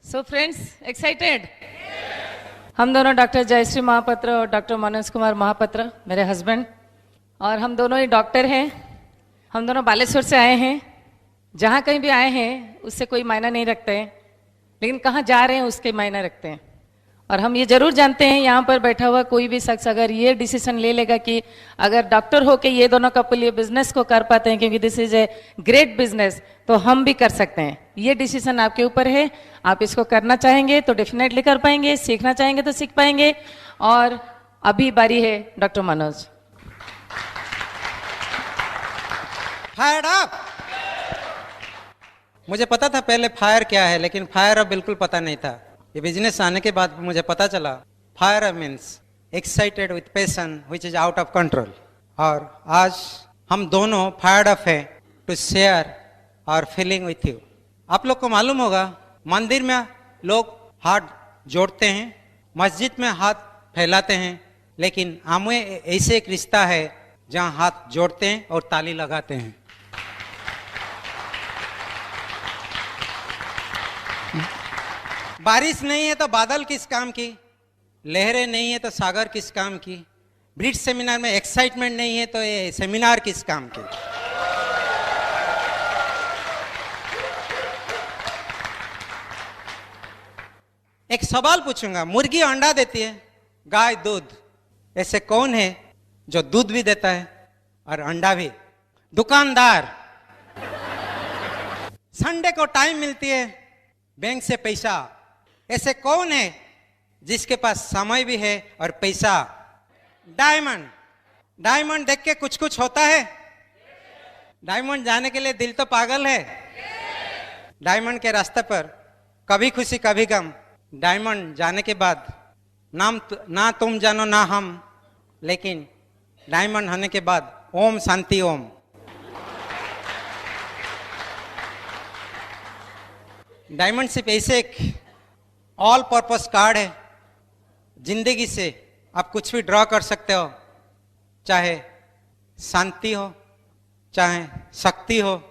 So friends excited? हम दोनों doctor Jayashree Mahapatra और डॉक्टर मनोज कुमार महापात्र मेरे हस्बैंड, और हम दोनों ही डॉक्टर हैं। हम दोनों बालेश्वर से आए हैं। जहाँ कहीं भी आए हैं उससे कोई मायना नहीं रखते हैं, लेकिन कहाँ जा रहे हैं उसके मायने रखते हैं। और हम ये जरूर जानते हैं, यहाँ पर बैठा हुआ कोई भी शख्स अगर ये डिसीजन ले लेगा कि अगर डॉक्टर होके ये दोनों कपल ये बिजनेस को कर पाते हैं, क्योंकि this is a great business, तो हम भी कर सकते हैं। ये डिसीजन आपके ऊपर है। आप इसको करना चाहेंगे तो डेफिनेटली कर पाएंगे, सीखना चाहेंगे तो सीख पाएंगे। और अभी बारी है डॉक्टर मनोज। Fire up. मुझे पता था पहले फायर क्या है, लेकिन फायर अप बिल्कुल पता नहीं था। ये बिजनेस आने के बाद मुझे पता चला fire up means excited with passion which is out of control. और आज हम दोनों फायर्ड अप हैं to share our feeling with you. आप लोग को मालूम होगा, मंदिर में लोग हाथ जोड़ते हैं, मस्जिद में हाथ फैलाते हैं, लेकिन आमवे ऐसे एक रिश्ता है जहां हाथ जोड़ते हैं और ताली लगाते हैं। बारिश नहीं है तो बादल किस काम की, लहरें नहीं है तो सागर किस काम की, ब्रिज सेमिनार में एक्साइटमेंट नहीं है तो ये सेमिनार किस काम की। एक सवाल पूछूंगा, मुर्गी अंडा देती है, गाय दूध, ऐसे कौन है जो दूध भी देता है और अंडा भी? दुकानदार। संडे को टाइम मिलती है बैंक से पैसा, ऐसे कौन है जिसके पास समय भी है और पैसा? डायमंड। डायमंड देख के कुछ कुछ होता है। डायमंड जाने के लिए दिल तो पागल है। डायमंड के रास्ते पर कभी खुशी कभी गम। डायमंड जाने के बाद ना तुम जानो ना हम, लेकिन डायमंड होने के बाद ओम शांति ओम। डायमंड सिर्फ ऐसे एक ऑल पर्पस कार्ड है। जिंदगी से आप कुछ भी ड्रॉ कर सकते हो, चाहे शांति हो, चाहे शक्ति हो,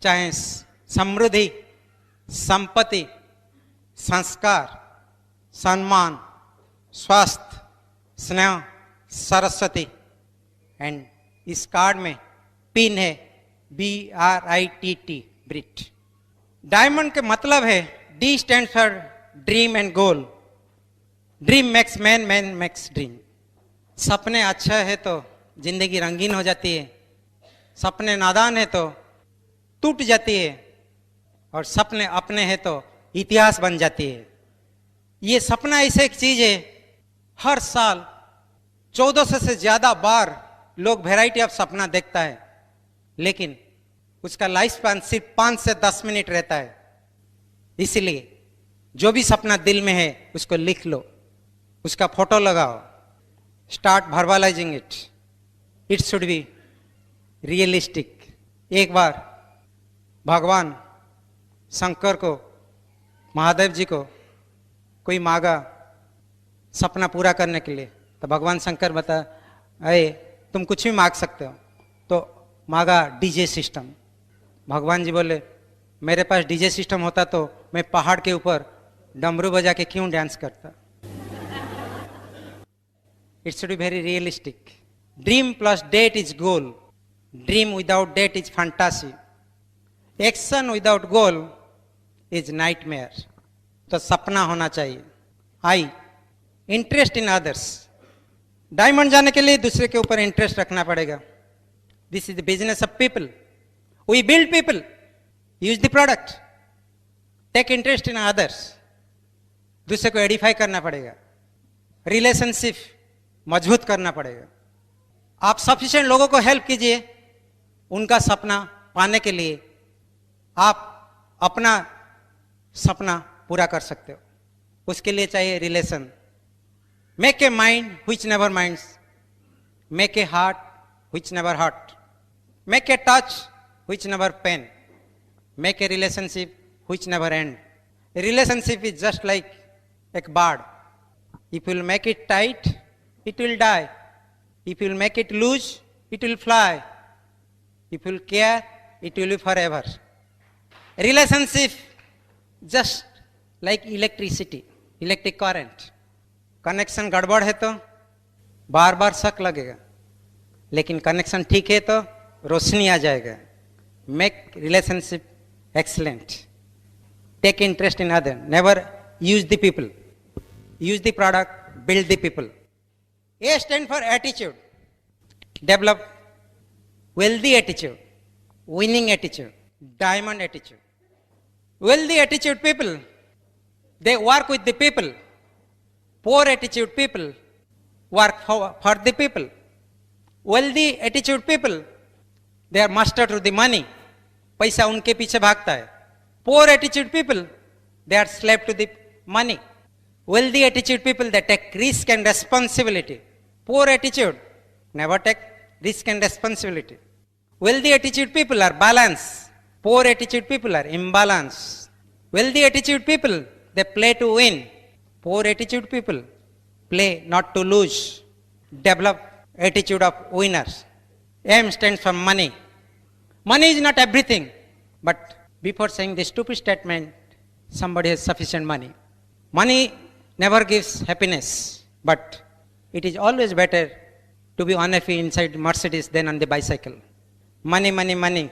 चाहे समृद्धि, संपत्ति, संस्कार, सम्मान, स्वास्थ्य, स्नेह, सरस्वती। एंड इस कार्ड में पिन है BRITT, ब्रिट। डायमंड के मतलब है, D stand for dream and goal. Dream makes man, man makes dream. सपने अच्छा है तो जिंदगी रंगीन हो जाती है, सपने नादान है तो टूट जाती है, और सपने अपने हैं तो इतिहास बन जाती है। ये सपना ऐसी एक चीज है, हर साल 1400 से ज्यादा बार लोग वैरायटी ऑफ सपना देखता है, लेकिन उसका लाइफ स्पैन सिर्फ 5 से 10 मिनट रहता है। इसीलिए जो भी सपना दिल में है उसको लिख लो, उसका फोटो लगाओ, start verbalising it. It should be realistic. एक बार भगवान शंकर को, महादेव जी को कोई मांगा सपना पूरा करने के लिए, तो भगवान शंकर बता, अरे तुम कुछ भी मांग सकते हो। तो मांगा डीजे सिस्टम। भगवान जी बोले, मेरे पास डीजे सिस्टम होता तो मैं पहाड़ के ऊपर डमरू बजा के क्यों डांस करता। It should be very realistic. Dream plus date is goal. Dream without date is fantasy. Action without goal is nightmare. तो सपना होना चाहिए। I interest in others. Diamond जाने के लिए दूसरे के ऊपर इंटरेस्ट रखना पड़ेगा। This is the business of people. We build people, use the product, take interest in others. दूसरे को एडिफाई करना पड़ेगा, रिलेशनशिप मजबूत करना पड़ेगा। आप सफिशिएंट लोगों को हेल्प कीजिए उनका सपना पाने के लिए। आप अपना सपना पूरा कर सकते हो। उसके लिए चाहिए relation. Make a mind which never minds, make a heart which never hurt, make a touch which never pain, make a relationship which never end. A relationship is just like a bird. If you will make it tight, it will die. If you will make it loose, it will fly. If you will care, it will be forever. A relationship just like electricity, electric current. Connection गड़बड़ है तो बार बार शक लगेगा, लेकिन connection ठीक है तो रोशनी आ जाएगा। Make relationship excellent, take interest in other, never use the people, use the product, build the people. A stand for attitude, develop wealthy attitude, winning attitude, diamond attitude. Wealthy attitude people, they work with the people. Poor attitude people work for the people. Wealthy attitude people, they are master to the money. पैसा उनके पीछे भागता है। Poor attitude people, they are slave to the money. Wealthy attitude people, they take risk and responsibility. Poor attitude, never take risk and responsibility. Wealthy attitude people are balanced. Poor attitude people are imbalanced. Wealthy attitude people, they play to win. Poor attitude people play not to lose. Develop attitude of winners. M stands for money. Money is not everything. But before saying this stupid statement, somebody has sufficient money. Money never gives happiness. But it is always better to be unhappy inside Mercedes than on the bicycle. Money, money, money,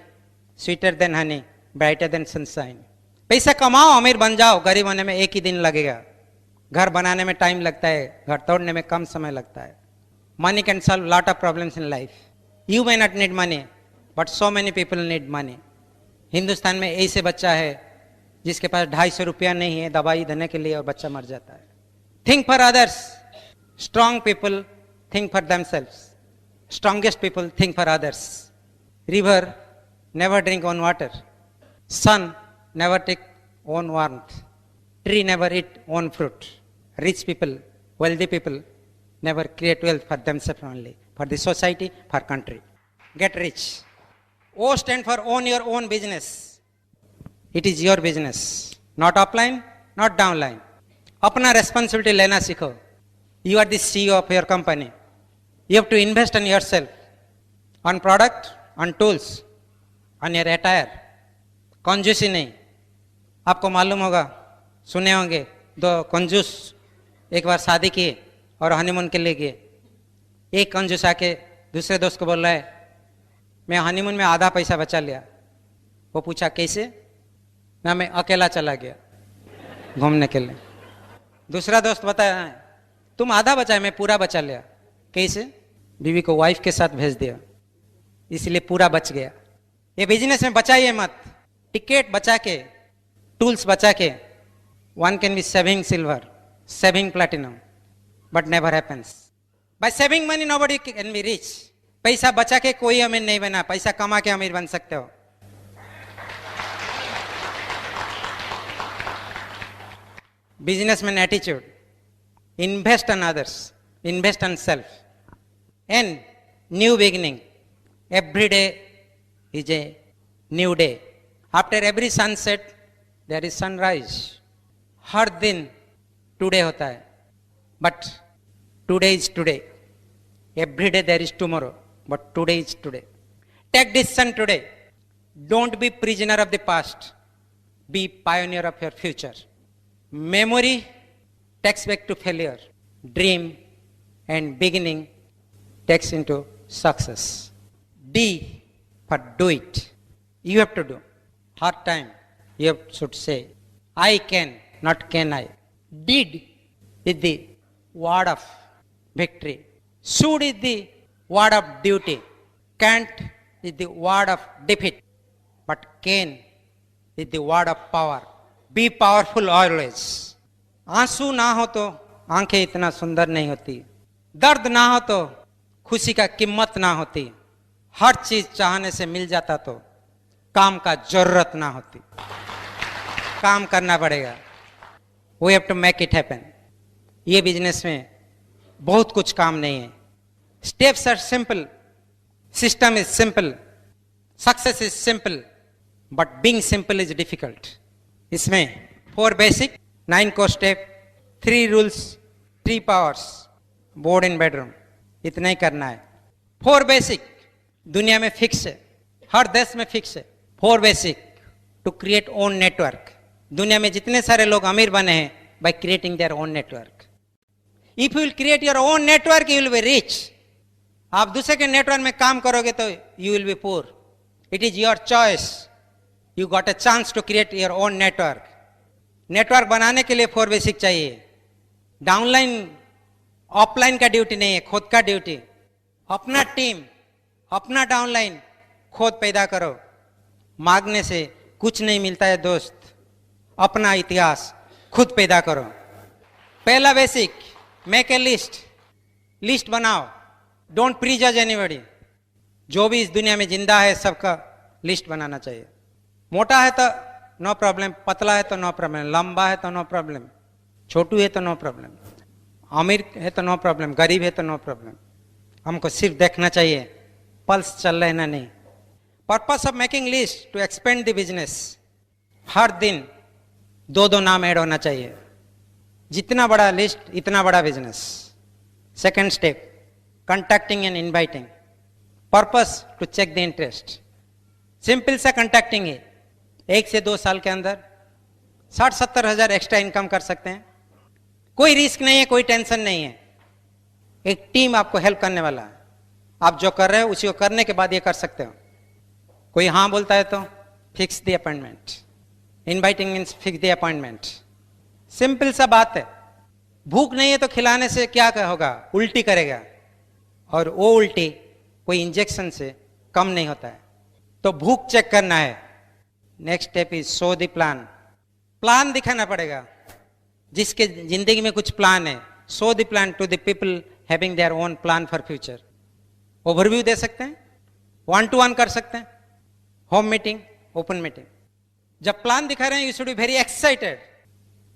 sweeter than honey, brighter than sunshine. पैसा कमाओ, अमीर बन जाओ, गरीब होने में एक ही दिन लगेगा। घर बनाने में टाइम लगता है, घर तोड़ने में कम समय लगता है। Money can solve lot of problems in life. You may not need money, but so many people need money. Hindustan में ऐसे बच्चा है जिसके पास 250 रुपया नहीं है दवाई देने के लिए और बच्चा मर जाता है। Think for others. Strong people think for themselves. Strongest people think for others. River never drink own water. Sun never take own warmth. Tree never eat own fruit. Rich people, wealthy people never create wealth for themselves only, for the society, for country. Get rich. O stand for own your own business. It is your business. Not upline, not downline. अपना responsibility लेना सीखो. You are the CEO of your company. You have to invest in yourself, on product, on tools, on your attire. कंजूसी नहीं। आपको मालूम होगा, सुने होंगे, दो कंजूस एक बार शादी किए और हनीमून के लिए गए। एक कंजूस आके दूसरे दोस्त को बोल रहा है, मैं हनीमून में आधा पैसा बचा लिया। वो पूछा कैसे? ना मैं अकेला चला गया घूमने के लिए। दूसरा दोस्त बताया, तुम आधा बचा, मैं पूरा बचा लिया। कैसे? बीवी को वाइफ के साथ भेज दिया, इसलिए पूरा बच गया। ये बिजनेस में बचाइए मत। टिकट बचा के, टूल्स बचा के, one can be saving silver, saving platinum, but never happens. By saving money nobody can be rich. पैसा बचा के कोई अमीर नहीं बना, पैसा कमा के अमीर बन सकते हो। Businessman attitude, invest on others, invest on self, and new beginning. Every day is a new day. After every sunset there is sunrise. हर दिन टुडे होता है, but today is today. Every day there is tomorrow, but today is today. Take decision today. Don't be prisoner of the past. Be pioneer of your future. Memory takes back to failure. Dream and beginning takes into success. D for do it. You have to do. Hard time you should say, I can, not can I. Did is the word of victory. Should is the word of duty. Can't is the word of defeat. But can is the word of power. Be powerful always. आंसू ना हो तो आंखें इतना सुंदर नहीं होती। दर्द ना हो तो खुशी का कीमत ना होती। हर चीज चाहने से मिल जाता तो काम का जरूरत ना होती। काम करना पड़ेगा। We have to make it happen. ये बिजनेस में बहुत कुछ काम नहीं है। Steps are simple. System is simple. Success is simple. But being simple is difficult. इसमें 4 basic, 9 core step, 3 rules, 3 powers, board in bedroom. इतना ही करना है। 4 basic दुनिया में फिक्स है, हर देश में फिक्स है। 4 basic to create own network, दुनिया में जितने सारे लोग अमीर बने हैं by creating their own network. If you will create your own network you will be rich. आप दूसरे के नेटवर्क में काम करोगे तो you will be poor. It is your choice. You got a chance to create your own network. Network बनाने के लिए 4 बेसिक चाहिए। डाउनलाइन ऑफलाइन का ड्यूटी नहीं है, खुद का ड्यूटी। अपना टीम, अपना डाउनलाइन खुद पैदा करो। मांगने से कुछ नहीं मिलता है दोस्त। अपना इतिहास खुद पैदा करो। पहला basic, make a list. List बनाओ। Don't prejudge anybody. जो भी इस दुनिया में जिंदा है सबका लिस्ट बनाना चाहिए। मोटा है तो नो प्रॉब्लम, पतला है तो नो प्रॉब्लम, लंबा है तो नो प्रॉब्लम, छोटू है तो नो प्रॉब्लम, अमीर है तो नो प्रॉब्लम, गरीब है तो नो प्रॉब्लम। हमको सिर्फ देखना चाहिए पल्स चल रहा है ना नहीं। Purpose of making list to expand the business. हर दिन 2 नाम ऐड होना चाहिए। जितना बड़ा लिस्ट इतना बड़ा business. Second step, contacting and inviting. Purpose to check the interest. Simple सा कॉन्टैक्टिंग है। 1 से 2 साल के अंदर 60-70 हजार एक्स्ट्रा इनकम कर सकते हैं। कोई रिस्क नहीं है, कोई टेंशन नहीं है। एक टीम आपको हेल्प करने वाला है। आप जो कर रहे हो उसी को करने के बाद ये कर सकते हो। कोई हाँ बोलता है तो fix the appointment. Inviting means fix the appointment. Simple सा बात है। भूख नहीं है तो खिलाने से क्या होगा? उल्टी करेगा, और वो उल्टी कोई इंजेक्शन से कम नहीं होता है। तो भूख चेक करना है। Next step is show the plan. Plan दिखाना पड़ेगा। जिसके जिंदगी में कुछ प्लान है, show the plan to the people having their own plan for future. Overview दे सकते हैं, 1-to-1 कर सकते हैं, होम मीटिंग, ओपन मीटिंग। जब प्लान दिखा रहे हैं you should be very excited.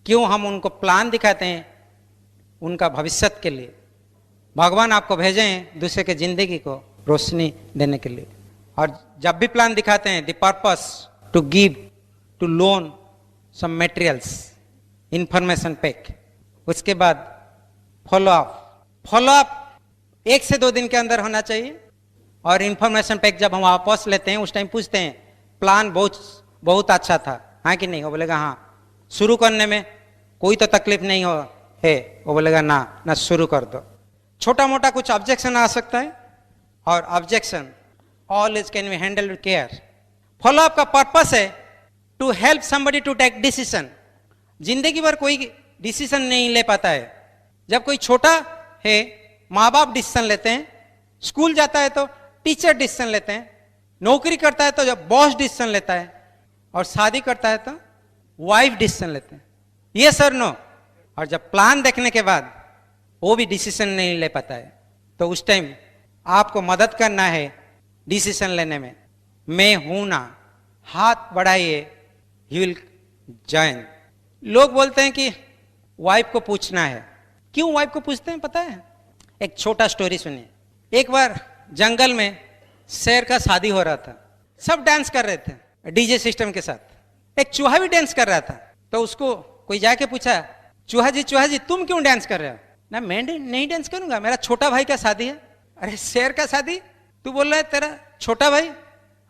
क्यों हम उनको प्लान दिखाते हैं? उनका भविष्य के लिए। भगवान आपको भेजे हैं दूसरे के जिंदगी को रोशनी देने के लिए। और जब भी प्लान दिखाते हैं, the purpose to give, to loan some materials, information pack. उसके बाद फॉलो अप। फॉलो अप 1 से 2 दिन के अंदर होना चाहिए। और इंफॉर्मेशन पैक जब हम वापस लेते हैं उस टाइम पूछते हैं प्लान बहुत अच्छा था, हाँ कि नहीं? वो बोलेगा हाँ। शुरू करने में कोई तो तकलीफ नहीं हो है, वो बोलेगा ना शुरू कर दो। छोटा मोटा कुछ ऑब्जेक्शन आ सकता है, और objection always can be handle with care. Follow up का पर्पस है to help somebody to take decision. जिंदगी भर कोई डिसीजन नहीं ले पाता है। जब कोई छोटा है माँ बाप डिसीजन लेते हैं, स्कूल जाता है तो टीचर डिसीजन लेते हैं, नौकरी करता है तो जब बॉस डिसीजन लेता है, और शादी करता है तो वाइफ डिसीजन लेते हैं। ये सर नो। और जब प्लान देखने के बाद वो भी डिसीजन नहीं ले पाता है, तो उस टाइम आपको मदद करना है डिसीजन लेने में। मैं हूं ना, हाथ बढ़ाइए, ही विल जॉइन। लोग बोलते हैं कि वाइफ को पूछना है। क्यों वाइफ को पूछते हैं पता है? एक छोटा स्टोरी सुनिए। एक बार जंगल में शेर का शादी हो रहा था। सब डांस कर रहे थे डीजे सिस्टम के साथ। एक चूहा भी डांस कर रहा था। तो उसको कोई जाके पूछा, चूहा जी तुम क्यों डांस कर रहे हो? ना मैं नहीं डांस करूंगा, मेरा छोटा भाई का शादी है। अरे शेर का शादी? तू बोल रहा है तेरा छोटा भाई?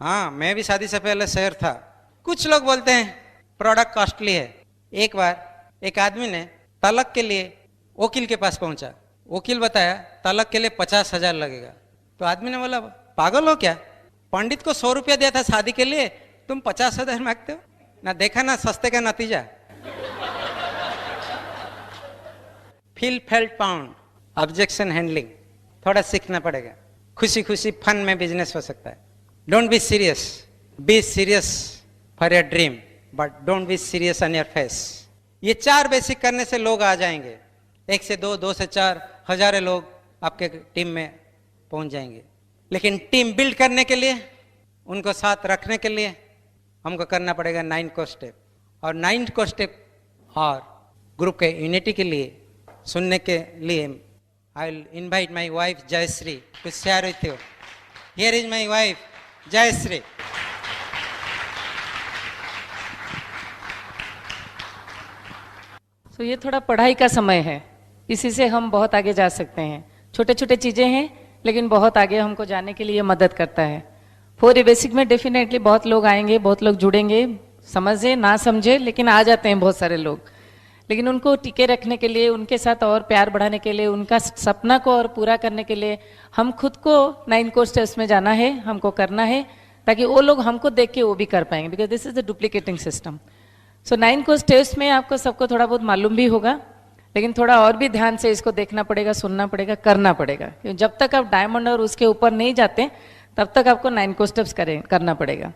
हाँ, मैं भी शादी से पहले शेर था। कुछ लोग बोलते हैं प्रोडक्ट कॉस्टली है। एक बार एक आदमी ने तलाक के लिए वकील के पास पहुंचा। वकील बताया तलाक के लिए 50,000 लगेगा। तो आदमी ने बोला पागल हो क्या? पंडित को 100 रुपया दिया था शादी के लिए, तुम 50,000 मांगते हो? ना देखा ना सस्ते का नतीजा। Feel felt pound, objection handling थोड़ा सीखना पड़ेगा। खुशी खुशी फन में बिजनेस हो सकता है। Don't be serious, be serious for your dream, but don't be serious on your face. ये 4 बेसिक करने से लोग आ जाएंगे। 1 से 2, 2 से 4, हजारों लोग आपके टीम में पहुंच जाएंगे। लेकिन टीम बिल्ड करने के लिए, उनको साथ रखने के लिए हमको करना पड़ेगा 9 को स्टेप। और 9 को स्टेप और ग्रुप के यूनिटी के लिए सुनने के लिए I will invite my wife Jayshree to share with you. Here is my wife Jayshree. तो ये थोड़ा पढ़ाई का समय है, इसी से हम बहुत आगे जा सकते हैं। छोटे छोटे चीज़ें हैं लेकिन बहुत आगे हमको जाने के लिए मदद करता है। 4 बेसिक में डेफिनेटली बहुत लोग आएंगे, बहुत लोग जुड़ेंगे, समझे ना समझे, लेकिन आ जाते हैं बहुत सारे लोग। लेकिन उनको टिके रखने के लिए, उनके साथ और प्यार बढ़ाने के लिए, उनका सपना को और पूरा करने के लिए हम खुद को 9 कोर्स टेस्ट में जाना है, हमको करना है, ताकि वो लोग हमको देख के वो भी कर पाएंगे, because this is the duplicating system. So 9 core टेस्ट में आपको सबको थोड़ा बहुत मालूम भी होगा, लेकिन थोड़ा और भी ध्यान से इसको देखना पड़ेगा, सुनना पड़ेगा, करना पड़ेगा। क्योंकि जब तक आप डायमंड और उसके ऊपर नहीं जाते तब तक आपको 9 कोर्स टेस्ट करना पड़ेगा।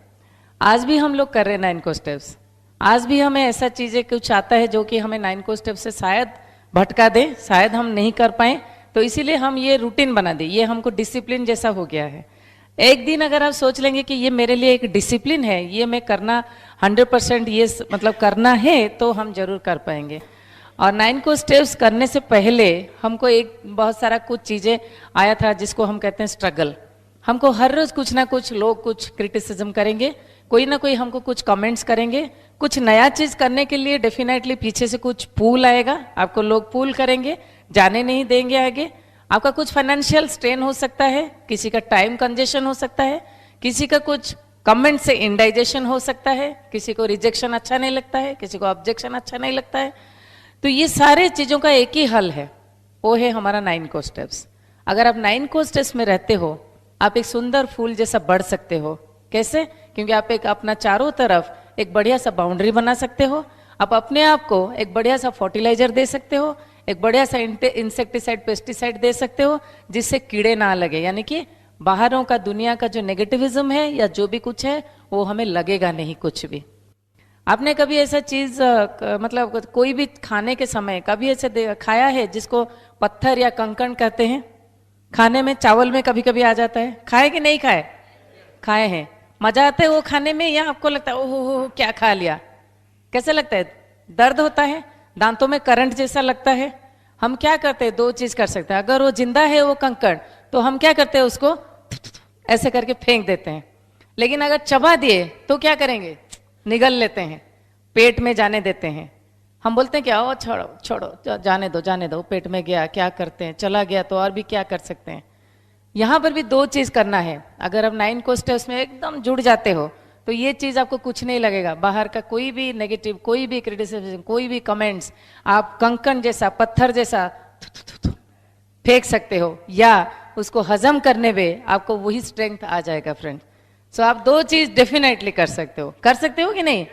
आज भी हम लोग कर रहे हैं 9 कोर्स टेस्ट। आज भी हमें ऐसा चीजें कुछ आता है जो कि हमें 9 कोर्स टेस्ट से शायद भटका दे, शायद हम नहीं कर पाए, तो इसीलिए हम ये रूटीन बना दे, ये हमको डिसिप्लिन जैसा हो गया है। एक दिन अगर आप सोच लेंगे कि ये मेरे लिए एक डिसिप्लिन है, ये मैं करना 100% ये मतलब करना है, तो हम जरूर कर पाएंगे। और 9 कोर्स टेस्ट करने से पहले हमको एक बहुत सारा कुछ चीजें आया था जिसको हम कहते हैं स्ट्रगल। हमको हर रोज कुछ ना कुछ लोग कुछ क्रिटिसिज्म करेंगे, कोई ना कोई हमको कुछ कमेंट्स करेंगे, कुछ नया चीज करने के लिए डेफिनेटली पीछे से कुछ पुल आएगा, आपको लोग पुल करेंगे, जाने नहीं देंगे आगे। आपका कुछ फाइनेंशियल स्ट्रेन हो सकता है, किसी का टाइम कंजेशन हो सकता है, किसी का कुछ कमेंट से इंडाइजेशन हो सकता है, किसी को रिजेक्शन अच्छा नहीं लगता है, किसी को ऑब्जेक्शन अच्छा नहीं लगता है। तो ये सारे चीजों का एक ही हल है, वो है हमारा 9 कोर्स टेस्ट। अगर आप 9 कोर्स टेस्ट में रहते हो, आप एक सुंदर फूल जैसा बढ़ सकते हो। कैसे? क्योंकि आप एक अपना चारों तरफ एक बढ़िया सा बाउंड्री बना सकते हो, आप अपने आप को एक बढ़िया सा फर्टिलाइजर दे सकते हो, एक बढ़िया सा इंसेक्टिसाइड पेस्टिसाइड दे सकते हो, जिससे कीड़े ना लगे, यानी कि बाहरों का दुनिया का जो नेगेटिविज्म है या जो भी कुछ है वो हमें लगेगा नहीं कुछ भी। आपने कभी ऐसा चीज मतलब कोई भी खाने के समय कभी ऐसे खाया है जिसको पत्थर या कंकड़ कहते हैं? खाने में चावल में कभी कभी आ जाता है, खाए कि नहीं खाए? खाए हैं। मजा आता है वो खाने में, या आपको लगता है ओहो क्या खा लिया? कैसे लगता है? दर्द होता है, दांतों में करंट जैसा लगता है। हम क्या करते हैं, 2 चीज कर सकते हैं। अगर वो जिंदा है वो कंकड़, तो हम क्या करते हैं, उसको ऐसे करके फेंक देते हैं। लेकिन अगर चबा दिए तो क्या करेंगे, निगल लेते हैं, पेट में जाने देते हैं। हम बोलते हैं क्या, ओ छोड़ो छोड़ो, जाने दो, पेट में गया, क्या करते हैं, चला गया तो और भी क्या कर सकते हैं। यहां पर भी 2 चीज करना है। अगर आप 9 कोर्स टेस्ट में एकदम जुड़ जाते हो तो ये चीज आपको कुछ नहीं लगेगा, बाहर का कोई भी नेगेटिव, कोई भी क्रिटिसिज्म, कोई भी कमेंट्स आप कंकड़ जैसा, पत्थर जैसा फेंक सकते हो, या उसको हजम करने में आपको वही स्ट्रेंथ आ जाएगा फ्रेंड। सो आप 2 चीज डेफिनेटली कर सकते हो कि नहीं?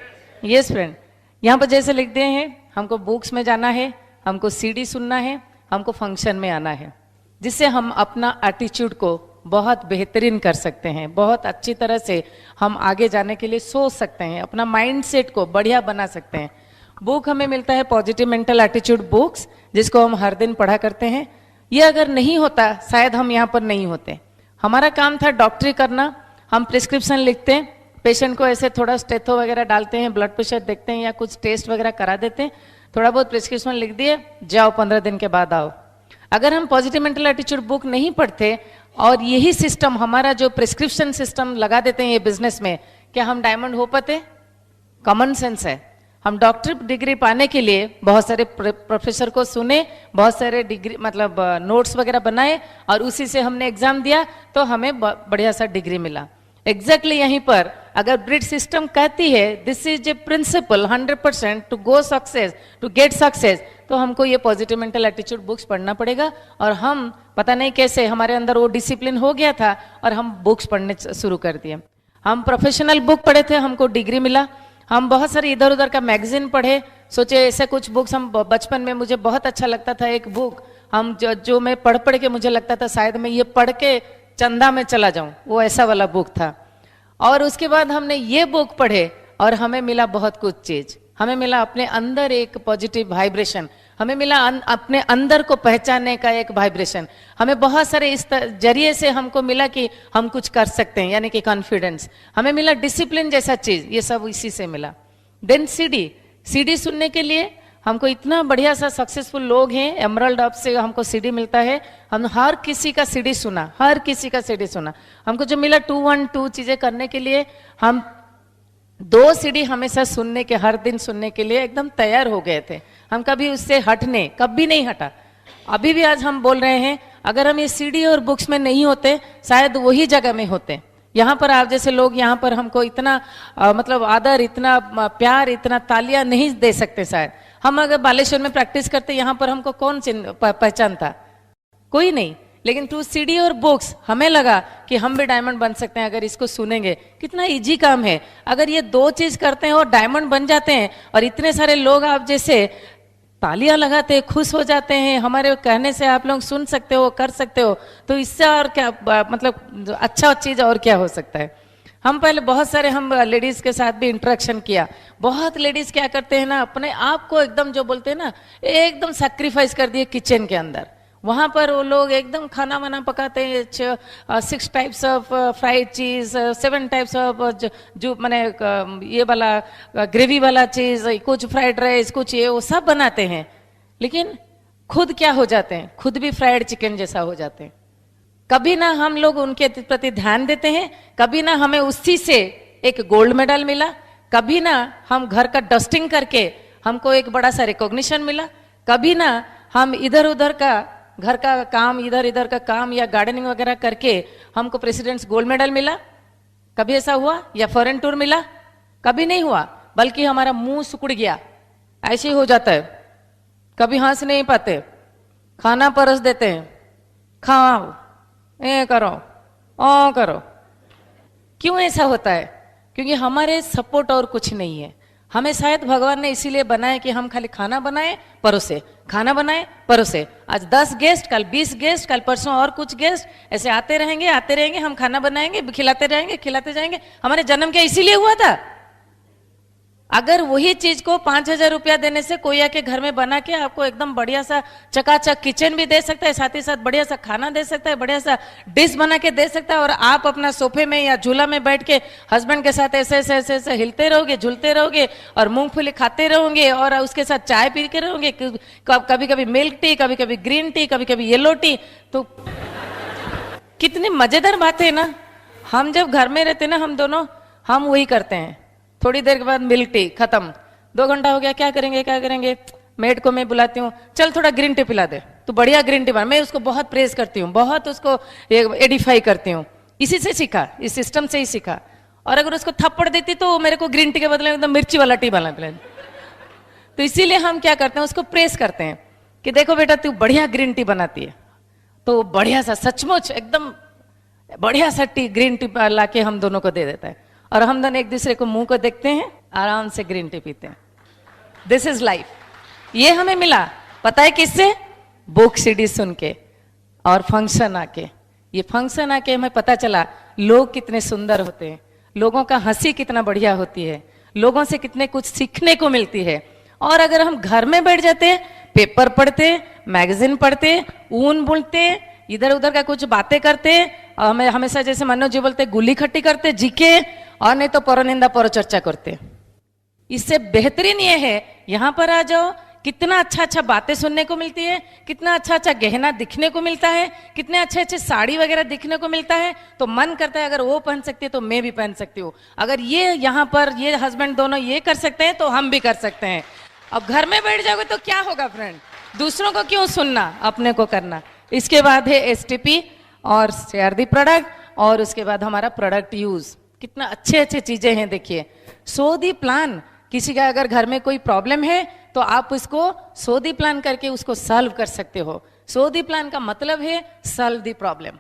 Yes friend. यहाँ पर जैसे लिख दिए हैं, हमको बुक्स में जाना है, हमको सीडी सुनना है, हमको फंक्शन में आना है, जिससे हम अपना एटीट्यूड को बहुत बेहतरीन कर सकते हैं, बहुत अच्छी तरह से हम आगे जाने के लिए सोच सकते हैं, अपना माइंडसेट को बढ़िया बना सकते हैं। बुक हमें मिलता है पॉजिटिव मेंटल एटीट्यूड बुक्स, जिसको हम हर दिन पढ़ा करते हैं। ये अगर नहीं होता शायद हम यहाँ पर नहीं होते। हमारा काम था डॉक्टरी करना, हम प्रिस्क्रिप्शन लिखते हैं, पेशेंट को ऐसे थोड़ा स्टेथो वगैरह डालते हैं, ब्लड प्रेशर देखते हैं या कुछ टेस्ट वगैरह करा देते हैं, थोड़ा बहुत प्रिस्क्रिप्शन लिख दिए, जाओ 15 दिन के बाद आओ। अगर हम पॉजिटिव मेंटल एटीट्यूड बुक नहीं पढ़ते और यही सिस्टम हमारा जो प्रिस्क्रिप्शन सिस्टम लगा देते हैं ये बिजनेस में, क्या हम डायमंड हो पाते? कॉमन सेंस है। हम डॉक्टर डिग्री पाने के लिए बहुत सारे प्रोफेसर को सुने, बहुत सारे डिग्री मतलब नोट्स वगैरह बनाए और उसी से हमने एग्जाम दिया तो हमें बढ़िया सा डिग्री मिला। एग्जैक्टली यहीं पर अगर ब्रिट सिस्टम कहती है this is a principle 100% to go success, to get success, तो हमको ये पॉजिटिव मेंटल एटीट्यूड बुक्स पढ़ना पड़ेगा। और हम पता नहीं कैसे हमारे अंदर वो डिसिप्लिन हो गया था और हम बुक्स पढ़ने शुरू कर दिए। हम प्रोफेशनल बुक पढ़े थे, हमको डिग्री मिला। हम बहुत सारे इधर उधर का मैगजीन पढ़े, सोचे ऐसे कुछ बुक्स हम बचपन में मुझे बहुत अच्छा लगता था एक बुक, हम जो मैं पढ़ के मुझे लगता था शायद मैं ये पढ़ के चंदा में चला जाऊं, वो ऐसा वाला बुक था। और उसके बाद हमने ये बुक पढ़े और हमें मिला बहुत कुछ चीज, हमें मिला अपने अंदर एक पॉजिटिव वाइब्रेशन, हमें मिला अपने अंदर को पहचानने का एक वाइब्रेशन, हमें बहुत सारे इस जरिए से हमको मिला कि हम कुछ कर सकते हैं, यानी कि कॉन्फिडेंस, हमें मिला डिसिप्लिन जैसा चीज, ये सब इसी से मिला। देन सीडी सुनने के लिए हमको इतना बढ़िया सा सक्सेसफुल लोग हैं, एमरल्ड हब से हमको सीडी मिलता है, हम हर किसी का सीडी सुना, हर किसी का सीडी सुना। हमको जो मिला 212 चीजें करने के लिए, हम 2 सीडी हमेशा सुनने के, हर दिन सुनने के लिए एकदम तैयार हो गए थे। हम कभी उससे हटने कभी नहीं हटा। अभी भी आज हम बोल रहे हैं, अगर हम ये सीडी और बुक्स में नहीं होते शायद वही जगह में होते, यहाँ पर आप जैसे लोग यहाँ पर हमको इतना मतलब आदर, इतना प्यार, इतना तालियां नहीं दे सकते शायद। हम अगर बालेश्वर में प्रैक्टिस करते यहाँ पर हमको कौन पहचानता? कोई नहीं। लेकिन थ्रू सीडी और बुक्स हमें लगा कि हम भी डायमंड बन सकते हैं अगर इसको सुनेंगे। कितना इजी काम है। अगर ये 2 चीज करते हैं और डायमंड बन जाते हैं, और इतने सारे लोग आप जैसे तालियां लगाते हैं, खुश हो जाते हैं, हमारे कहने से आप लोग सुन सकते हो, कर सकते हो, तो इससे और क्या मतलब अच्छा चीज और क्या हो सकता है। हम पहले बहुत सारे हम लेडीज के साथ भी इंटरेक्शन किया। बहुत लेडीज क्या करते हैं ना, अपने आप को एकदम जो बोलते हैं ना एकदम सैक्रिफाइस कर दिए किचन के अंदर। वहां पर वो लोग एकदम खाना वाना पकाते हैं, 6 टाइप्स ऑफ फ्राइड चीज, 7 टाइप्स ऑफ जो मैंने ये वाला ग्रेवी वाला चीज, कुछ फ्राइड राइस, कुछ ये वो सब बनाते हैं। लेकिन खुद क्या हो जाते हैं? खुद भी फ्राइड चिकन जैसा हो जाते हैं। कभी ना हम लोग उनके प्रति ध्यान देते हैं, कभी ना हमें उसी से एक गोल्ड मेडल मिला, कभी ना हम घर का डस्टिंग करके हमको एक बड़ा सा रिकॉग्निशन मिला, कभी ना हम इधर उधर का घर का काम, इधर इधर का काम या गार्डनिंग वगैरह करके हमको प्रेसिडेंट्स गोल्ड मेडल मिला। कभी ऐसा हुआ? या फॉरेन टूर मिला? कभी नहीं हुआ। बल्कि हमारा मुंह सिकुड़ गया, ऐसे ही हो जाता है। कभी हंस नहीं पाते, खाना परस देते हैं, खाओ, ए करो, ओ करो। क्यों ऐसा होता है? क्योंकि हमारे सपोर्ट और कुछ नहीं है। हमें शायद भगवान ने इसीलिए बनाया कि हम खाली खाना बनाए परोसे, खाना बनाए परोसे। आज 10 गेस्ट, कल 20 गेस्ट, कल परसों और कुछ गेस्ट, ऐसे आते रहेंगे, हम खाना बनाएंगे, खिलाते रहेंगे, खिलाते जाएंगे। हमारे जन्म क्या इसीलिए हुआ था? अगर वही चीज को 5,000 रुपया देने से कोई आके घर में बना के आपको एकदम बढ़िया सा चकाचक किचन भी दे सकता है, साथ ही साथ बढ़िया सा खाना दे सकता है, बढ़िया सा डिश बना के दे सकता है, और आप अपना सोफे में या झूला में बैठ के हस्बैंड के साथ ऐसे ऐसे ऐसे ऐसे हिलते रहोगे, झूलते रहोगे, और मूंगफली खाते रहोगे, और उसके साथ चाय पी के रहोगे, कभी कभी मिल्क टी, कभी कभी ग्रीन टी, कभी कभी येलो टी। तो कितनी मजेदार बात है ना। हम जब घर में रहते ना, हम दोनों हम वही करते हैं। थोड़ी देर के बाद मिल्क टी खत्म, 2 घंटा हो गया, क्या करेंगे? मेड को मैं बुलाती हूँ, चल थोड़ा ग्रीन टी पिला दे, तो बढ़िया ग्रीन टी बना। मैं उसको बहुत प्रेज करती हूँ, बहुत उसको एडिफाई करती हूँ। इसी से सीखा, इस सिस्टम से ही सीखा। और अगर उसको थप्पड़ देती तो मेरे को ग्रीन टी के बदले एकदम मिर्ची वाला टी बना पिला। तो इसीलिए हम क्या करते हैं, उसको प्रेस करते हैं कि देखो बेटा तू बढ़िया ग्रीन टी बनाती है। तो बढ़िया सा, सचमुच एकदम बढ़िया सा टी, ग्रीन टी ला के हम दोनों को दे देता है, और हम दोनों एक दूसरे को मुंह को देखते हैं, आराम से ग्रीन टी पीते हैं। This is life. ये हमें मिला पता है किससे? बुक सीडी सुन के और फंक्शन आके। ये फंक्शन आके हमें पता चला लोग कितने सुंदर होते हैं, लोगों का हंसी कितना बढ़िया होती है, लोगों से कितने कुछ सीखने को मिलती है। और अगर हम घर में बैठ जाते, पेपर पढ़ते, मैगजीन पढ़ते, ऊन बुनते, इधर उधर का कुछ बातें करते, और हमें हमेशा जैसे मनोज जी बोलते गुली खट्टी करते, जीके, और नहीं तो परनिंदा पर चर्चा करते। इससे बेहतरीन ये है यहाँ पर आ जाओ, कितना अच्छा अच्छा बातें सुनने को मिलती है, कितना अच्छा अच्छा गहना दिखने को मिलता है, कितने अच्छे अच्छे साड़ी वगैरह दिखने को मिलता है। तो मन करता है अगर वो पहन सकती है तो मैं भी पहन सकती हूँ। अगर ये यहाँ पर ये हस्बैंड दोनों ये कर सकते हैं तो हम भी कर सकते हैं। अब घर में बैठ जाओगे तो क्या होगा फ्रेंड? दूसरों को क्यों सुनना, अपने को करना। इसके बाद है STP और शेयर दी प्रोडक्ट, और उसके बाद हमारा प्रोडक्ट यूज। कितना अच्छे अच्छे चीजें हैं देखिए। सो दी प्लान, किसी का अगर घर में कोई प्रॉब्लम है तो आप उसको सो दी प्लान करके उसको सॉल्व कर सकते हो। सो दी प्लान का मतलब है सॉल्व दी प्रॉब्लम।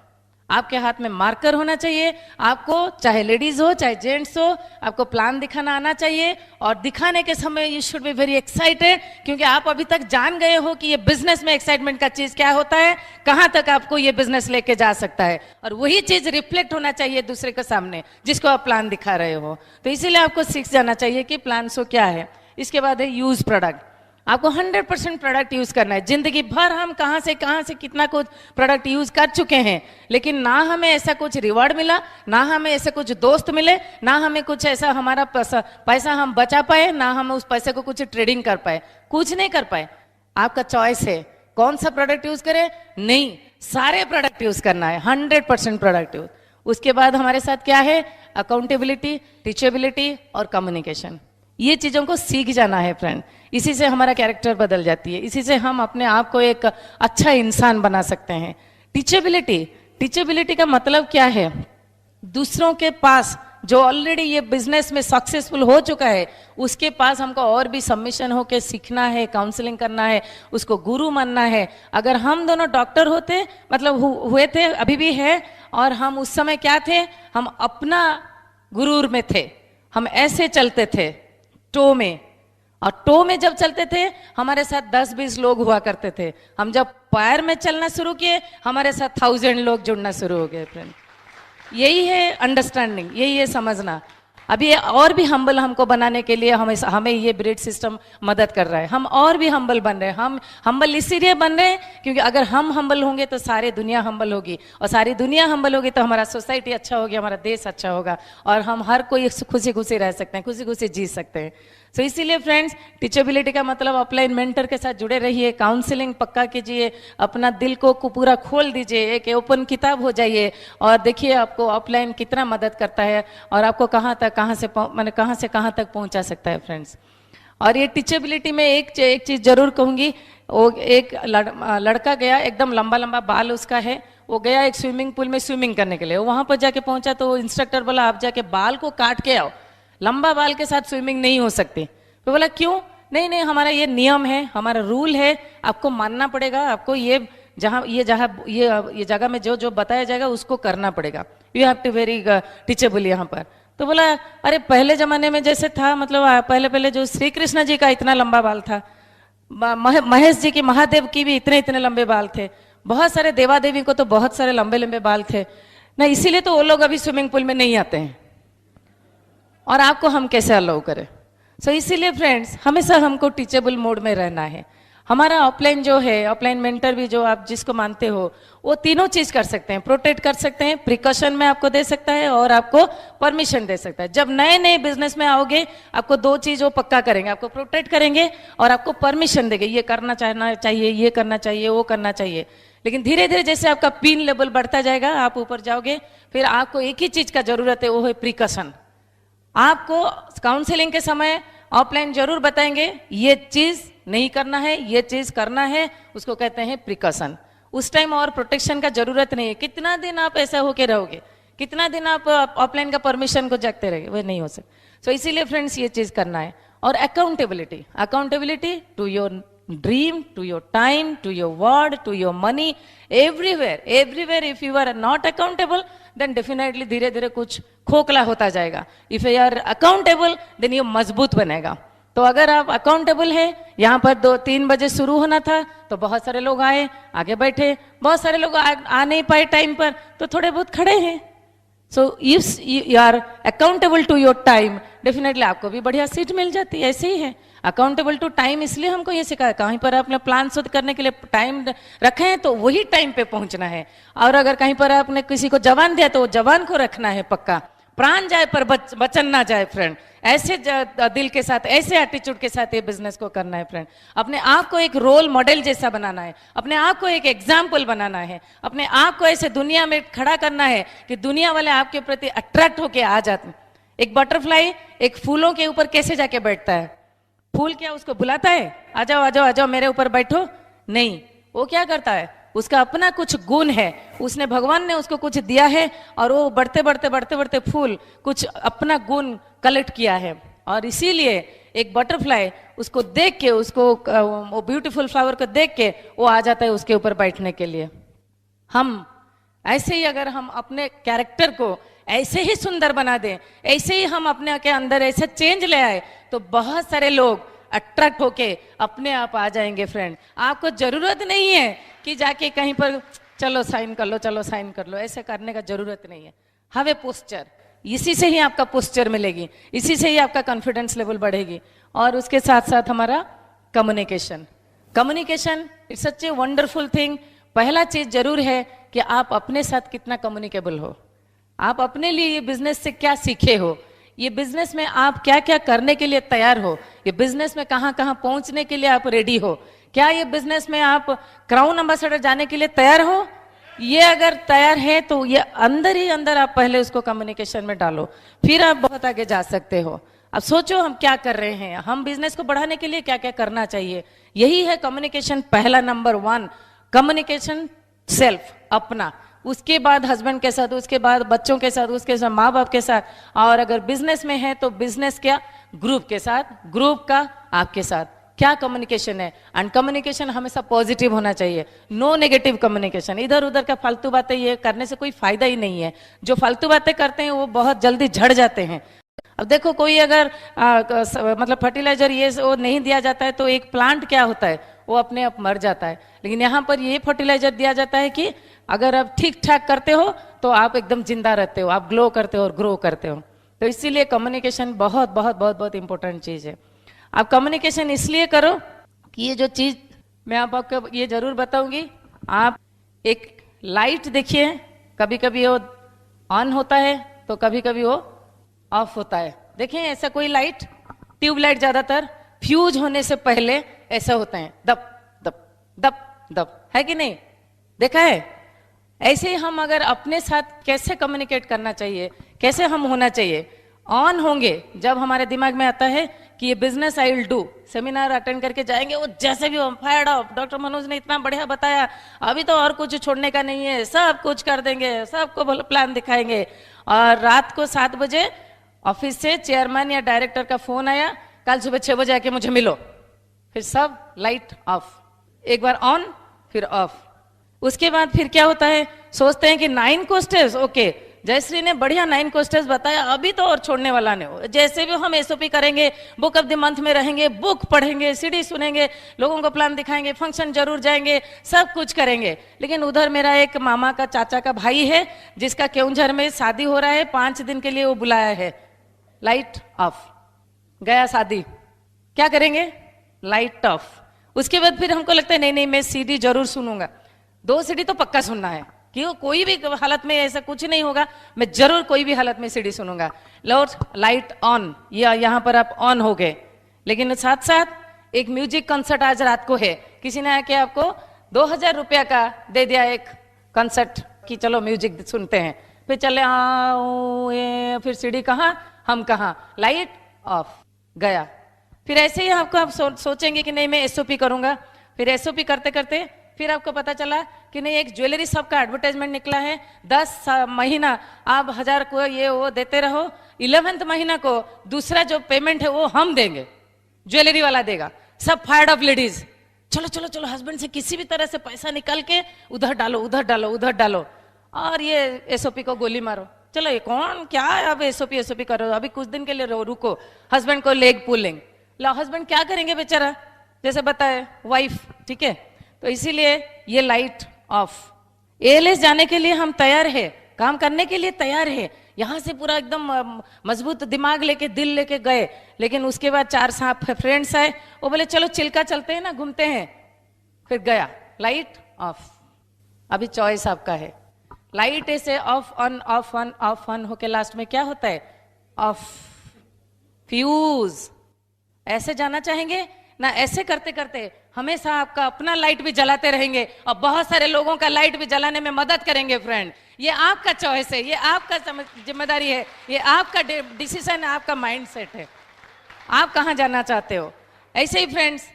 आपके हाथ में मार्कर होना चाहिए, आपको चाहे लेडीज हो चाहे जेंट्स हो, आपको प्लान दिखाना आना चाहिए। और दिखाने के समय you should be very excited, क्योंकि आप अभी तक जान गए हो कि ये बिजनेस में एक्साइटमेंट का चीज क्या होता है, कहां तक आपको ये बिजनेस लेके जा सकता है, और वही चीज रिफ्लेक्ट होना चाहिए दूसरे के सामने जिसको आप प्लान दिखा रहे हो। तो इसीलिए आपको सीख जाना चाहिए कि प्लान सो क्या है। इसके बाद है यूज प्रोडक्ट। आपको 100% प्रोडक्ट यूज करना है। जिंदगी भर हम कहां से कितना कुछ प्रोडक्ट यूज कर चुके हैं, लेकिन ना हमें ऐसा कुछ रिवॉर्ड मिला, ना हमें ऐसे कुछ दोस्त मिले, ना हमें कुछ ऐसा हमारा पैसा हम बचा पाए, ना हम उस पैसे को कुछ ट्रेडिंग कर पाए, कुछ नहीं कर पाए। आपका चॉइस है कौन सा प्रोडक्ट यूज करें। नहीं, सारे प्रोडक्ट यूज करना है, 100% प्रोडक्ट यूज। उसके बाद हमारे साथ क्या है? अकाउंटेबिलिटी, टीचेबिलिटी और कम्युनिकेशन। ये चीजों को सीख जाना है फ्रेंड। इसी से हमारा कैरेक्टर बदल जाती है, इसी से हम अपने आप को एक अच्छा इंसान बना सकते हैं। टीचेबिलिटी, टीचेबिलिटी का मतलब क्या है? दूसरों के पास जो ऑलरेडी ये बिजनेस में सक्सेसफुल हो चुका है, उसके पास हमको और भी सबमिशन होके सीखना है, काउंसलिंग करना है, उसको गुरु मानना है। अगर हम दोनों डॉक्टर होते, मतलब हुए थे, अभी भी है, और हम उस समय क्या थे, हम अपना गुरूर में थे, हम ऐसे चलते थे टो में, और टो में जब चलते थे हमारे साथ 10-20 लोग हुआ करते थे। हम जब पैर में चलना शुरू किए, हमारे साथ 1000 लोग जुड़ना शुरू हो गए फ्रेंड। यही है अंडरस्टैंडिंग, यही है समझना। अभी और भी हम्बल हमको बनाने के लिए हमें ये ब्रिड सिस्टम मदद कर रहा है। हम और भी हम्बल बन रहे हैं। हम हम्बल इसीलिए बन रहे हैं क्योंकि अगर हम हम्बल होंगे तो सारी दुनिया हम्बल होगी, और सारी दुनिया हम्बल होगी तो हमारा सोसाइटी अच्छा होगी, हमारा देश अच्छा होगा, और हम हर कोई खुशी खुशी रह सकते हैं, खुशी खुशी जी सकते हैं। तो इसीलिए फ्रेंड्स, टीचेबिलिटी का मतलब ऑफलाइन मेंटर के साथ जुड़े रहिए, काउंसलिंग पक्का कीजिए, अपना दिल को पूरा खोल दीजिए, एक ओपन किताब हो जाइए, और देखिए आपको ऑफलाइन कितना मदद करता है, और आपको कहाँ से कहाँ तक पहुंचा सकता है फ्रेंड्स। और ये टीचेबिलिटी में एक चीज जरूर कहूंगी, वो एक लड़का गया, एकदम लंबा लंबा बाल उसका है, वो गया एक स्विमिंग पूल में स्विमिंग करने के लिए। वहां पर जाके पहुंचा तो इंस्ट्रक्टर बोला आप जाके बाल को काट के आओ, लंबा बाल के साथ स्विमिंग नहीं हो सकती। तो बोला क्यों? नहीं नहीं, हमारा ये नियम है, हमारा रूल है, आपको मानना पड़ेगा, आपको ये जगह में जो जो बताया जाएगा उसको करना पड़ेगा, you have to very teachable यहाँ पर। तो बोला अरे पहले जमाने में जैसे था, मतलब पहले जो श्री कृष्ण जी का इतना लंबा बाल था, महेश जी की, महादेव की भी इतने इतने लंबे बाल थे, बहुत सारे देवा देवी को तो बहुत सारे लंबे लंबे बाल थे ना, इसीलिए तो वो लोग अभी स्विमिंग पूल में नहीं आते हैं, और आपको हम कैसे अलाउ करें। सो इसीलिए फ्रेंड्स, हमेशा हमको टीचेबल मोड में रहना है। हमारा ऑफलाइन जो है, ऑफलाइन मेंटर भी जो आप जिसको मानते हो, वो तीनों चीज कर सकते हैं, प्रोटेक्ट कर सकते हैं, प्रिकॉशन में आपको दे सकता है, और आपको परमिशन दे सकता है। जब नए नए बिजनेस में आओगे, आपको 2 चीज वो पक्का करेंगे, आपको प्रोटेक्ट करेंगे और आपको परमिशन देंगे, ये करना चाहिए, ये करना चाहिए, वो करना चाहिए। लेकिन धीरे धीरे जैसे आपका पिन लेवल बढ़ता जाएगा, आप ऊपर जाओगे, फिर आपको एक ही चीज का जरूरत है, वो है प्रिकॉशन। आपको काउंसलिंग के समय ऑफलाइन जरूर बताएंगे, ये चीज नहीं करना है, ये चीज करना है, उसको कहते हैं प्रिकॉशन। उस टाइम और प्रोटेक्शन का जरूरत नहीं है। कितना दिन आप ऐसा होके रहोगे, कितना दिन आप ऑफलाइन का परमिशन को जगते रहोगे, वो नहीं हो सकता। सो इसीलिए फ्रेंड्स, ये चीज करना है। और accountability to your dream, to your time, to your word, to your money, everywhere if you are not accountable, then definitely धीरे धीरे कुछ खोखला होता जाएगा। If you are accountable, then ये मजबूत बनेगा। तो अगर आप अकाउंटेबल है, यहाँ पर 2-3 बजे शुरू होना था तो बहुत सारे लोग आए, आगे बैठे, बहुत सारे लोग आ नहीं पाए टाइम पर, तो थोड़े बहुत खड़े हैं। So if you are accountable to your time, definitely आपको भी बढ़िया सीट मिल जाती है। ऐसे ही है अकाउंटेबल टू टाइम, इसलिए हमको ये सिखाया, कहीं पर आपने प्लान शुद्ध करने के लिए टाइम रखे हैं तो वही टाइम पे पहुंचना है। और अगर कहीं पर आपने किसी को जवान दिया तो वो जवान को रखना है पक्का। प्राण जाए पर वचन ना जाए फ्रेंड। ऐसे दिल के साथ, ऐसे एटीट्यूड के साथ ये बिजनेस को करना है फ्रेंड। अपने आप को एक रोल मॉडल जैसा बनाना है, अपने आप को एक एग्जाम्पल बनाना है, अपने आप को ऐसे दुनिया में खड़ा करना है कि दुनिया वाले आपके प्रति अट्रैक्ट होके आ जाते हैं। एक बटरफ्लाई एक फूलों के ऊपर कैसे जाके बैठता है? फूल क्या उसको बुलाता है, आ जाओ आ जाओ आ जाओ मेरे ऊपर बैठो? नहीं, वो क्या करता है, उसका अपना कुछ गुण है, उसने, भगवान ने उसको कुछ दिया है, और वो बढ़ते बढ़ते बढ़ते बढ़ते फूल कुछ अपना गुण कलेक्ट किया है। और इसीलिए एक बटरफ्लाई उसको देख के, उसको वो ब्यूटीफुल फ्लावर को देख के वो आ जाता है उसके ऊपर बैठने के लिए। हम ऐसे ही, अगर हम अपने कैरेक्टर को ऐसे ही सुंदर बना दें, ऐसे ही हम अपने के अंदर ऐसे चेंज ले आए, तो बहुत सारे लोग अट्रैक्ट होके अपने आप आ जाएंगे फ्रेंड। आपको जरूरत नहीं है कि जाके कहीं पर चलो साइन कर लो, चलो साइन कर लो, ऐसे करने का जरूरत नहीं है। हैव ए पोस्चर, इसी से ही आपका पोस्चर मिलेगी, इसी से ही आपका कॉन्फिडेंस लेवल बढ़ेगी। और उसके साथ साथ हमारा communication it's such a wonderful thing. पहला चीज जरूर है कि आप अपने साथ कितना कम्युनिकेबल हो, आप अपने लिए ये बिजनेस से क्या सीखे हो, ये बिजनेस में आप क्या क्या करने के लिए तैयार हो, ये बिजनेस में कहां कहां पहुंचने के लिए आप रेडी हो, क्या ये बिजनेस में आप क्राउन एम्बेसडर जाने के लिए तैयार हो? ये अगर तैयार है तो ये अंदर ही अंदर आप पहले उसको कम्युनिकेशन में डालो, फिर आप बहुत आगे जा सकते हो। अब सोचो हम क्या कर रहे हैं, हम बिजनेस को बढ़ाने के लिए क्या क्या करना चाहिए। यही है कम्युनिकेशन, पहला नंबर 1 कम्युनिकेशन सेल्फ, अपना उसके बाद हस्बैंड के साथ, उसके बाद बच्चों के साथ, उसके साथ माँ बाप के साथ, और अगर बिजनेस में है तो बिजनेस क्या, ग्रुप के साथ, ग्रुप का आपके साथ क्या कम्युनिकेशन है। एंड कम्युनिकेशन हमेशा पॉजिटिव होना चाहिए, नो नेगेटिव कम्युनिकेशन। इधर उधर का फालतू बातें ये करने से कोई फायदा ही नहीं है। जो फालतू बातें करते हैं वो बहुत जल्दी झड़ जाते हैं। अब देखो कोई अगर मतलब फर्टिलाइजर ये वो नहीं दिया जाता है तो एक प्लांट क्या होता है, वो अपने आप मर जाता है। लेकिन यहाँ पर ये फर्टिलाइजर दिया जाता है कि अगर आप ठीक ठाक करते हो तो आप एकदम जिंदा रहते हो, आप ग्लो करते हो और ग्रो करते हो। तो इसीलिए कम्युनिकेशन बहुत बहुत बहुत बहुत इंपॉर्टेंट चीज है। आप कम्युनिकेशन इसलिए करो कि ये जो चीज मैं आपको ये जरूर बताऊंगी, आप एक लाइट देखिए, कभी कभी वो ऑन होता है तो कभी कभी वो ऑफ होता है। देखें ऐसा कोई लाइट, ट्यूबलाइट ज्यादातर फ्यूज होने से पहले ऐसा होता है, दप दप दप दप, है कि नहीं, देखा है। ऐसे ही हम अगर अपने साथ कैसे कम्युनिकेट करना चाहिए, कैसे हम होना चाहिए, ऑन होंगे जब हमारे दिमाग में आता है कि ये business I will do, seminar attend करके जाएंगे, वो जैसे भी फायर्ड ऑफ, डॉक्टर मनोज ने इतना बढ़िया बताया, अभी तो और कुछ छोड़ने का नहीं है, सब कुछ कर देंगे, सबको प्लान दिखाएंगे। और रात को 7 बजे ऑफिस से चेयरमैन या डायरेक्टर का फोन आया, कल सुबह 6 बजे आके मुझे मिलो, फिर सब लाइट ऑफ, एक बार ऑन फिर ऑफ। उसके बाद फिर क्या होता है, सोचते हैं कि 9 कोस्टर्स, ओके जयश्री ने बढ़िया 9 कोस्टर्स बताया, अभी तो और छोड़ने वाला नहीं हो, जैसे भी हम एसओपी करेंगे, बुक ऑफ द मंथ में रहेंगे, बुक पढ़ेंगे, सीडी सुनेंगे, लोगों को प्लान दिखाएंगे, फंक्शन जरूर जाएंगे, सब कुछ करेंगे। लेकिन उधर मेरा एक मामा का चाचा का भाई है जिसका केउंझर में शादी हो रहा है, 5 दिन के लिए वो बुलाया है, लाइट ऑफ, गया शादी, क्या करेंगे, लाइट ऑफ। उसके बाद फिर हमको लगता है नहीं नहीं मैं सीडी जरूर सुनूंगा, 2 सीडी तो पक्का सुनना है, क्यों कोई भी हालत में ऐसा कुछ नहीं होगा, मैं जरूर कोई भी हालत में सीडी सुनूंगा। लो लाइट ऑन, या यहाँ पर आप ऑन हो गए। लेकिन साथ साथ एक म्यूजिक कंसर्ट आज रात को है, किसी ने आके आपको 2000 रुपया का दे दिया एक कंसर्ट कि चलो म्यूजिक सुनते हैं, फिर चले फिर सीडी कहाँ, हम कहाँ, लाइट ऑफ, गया। फिर ऐसे ही आपको आप सोचेंगे कि नहीं मैं एसओपी करूंगा, फिर एसओपी करते करते फिर आपको पता चला कि नहीं एक ज्वेलरी शॉप का एडवर्टाइजमेंट निकला है, 10 महीना आप 1000 को ये वो देते रहो, 11th महीना को दूसरा जो पेमेंट है वो हम देंगे, ज्वेलरी वाला देगा। सब फायर्ड ऑफ लेडीज, चलो चलो चलो हस्बैंड से किसी भी तरह से पैसा निकाल के उधर डालो उधर डालो उधर डालो, और ये एसओपी को गोली मारो। चलो ये कौन क्या है, अब एसओपी एसओपी करो, अभी कुछ दिन के लिए रुको, हस्बैंड को लेग पुलिंग, लो हस्बैंड क्या करेंगे बेचारा, जैसे बताए वाइफ, ठीक है। तो इसीलिए ये लाइट ऑफ, एएलएस जाने के लिए हम तैयार है, काम करने के लिए तैयार है, यहां से पूरा एकदम मजबूत दिमाग लेके दिल लेके गए। लेकिन उसके बाद 4 साहब फ्रेंड्स आए, वो बोले चलो चिल्का चलते हैं ना, घूमते हैं, फिर गया, लाइट ऑफ। अभी चॉइस आपका है, लाइट ऐसे of on off on off on होके लास्ट में क्या होता है, ऑफ। फ्यूज ऐसे जाना चाहेंगे ना, ऐसे करते करते हमेशा आपका अपना लाइट भी जलाते रहेंगे और बहुत सारे लोगों का लाइट भी जलाने में मदद करेंगे। फ्रेंड ये आपका चॉइस है, ये आपका जिम्मेदारी है, ये आपका डिसीजन है, आपका माइंडसेट है, आप कहां जाना चाहते हो। ऐसे ही फ्रेंड्स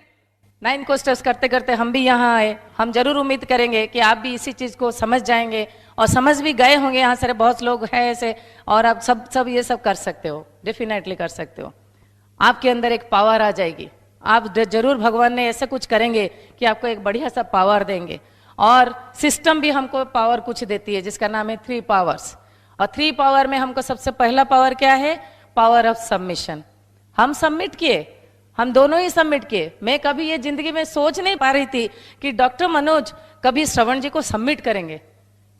9 कोस्टर्स करते करते हम भी यहाँ आए, हम जरूर उम्मीद करेंगे कि आप भी इसी चीज को समझ जाएंगे और समझ भी गए होंगे। यहाँ सारे बहुत लोग हैं ऐसे, और आप सब ये सब कर सकते हो, डेफिनेटली कर सकते हो। आपके अंदर एक पावर आ जाएगी, आप जरूर भगवान ने ऐसे कुछ करेंगे कि आपको एक बढ़िया सा पावर देंगे। और सिस्टम भी हमको पावर कुछ देती है जिसका नाम है 3 पावर्स। और 3 पावर में हमको सबसे पहला पावर क्या है, पावर ऑफ सबमिशन। हम सबमिट किए, हम दोनों ही सबमिट किए। मैं कभी ये जिंदगी में सोच नहीं पा रही थी कि डॉक्टर मनोज कभी श्रवण जी को सबमिट करेंगे,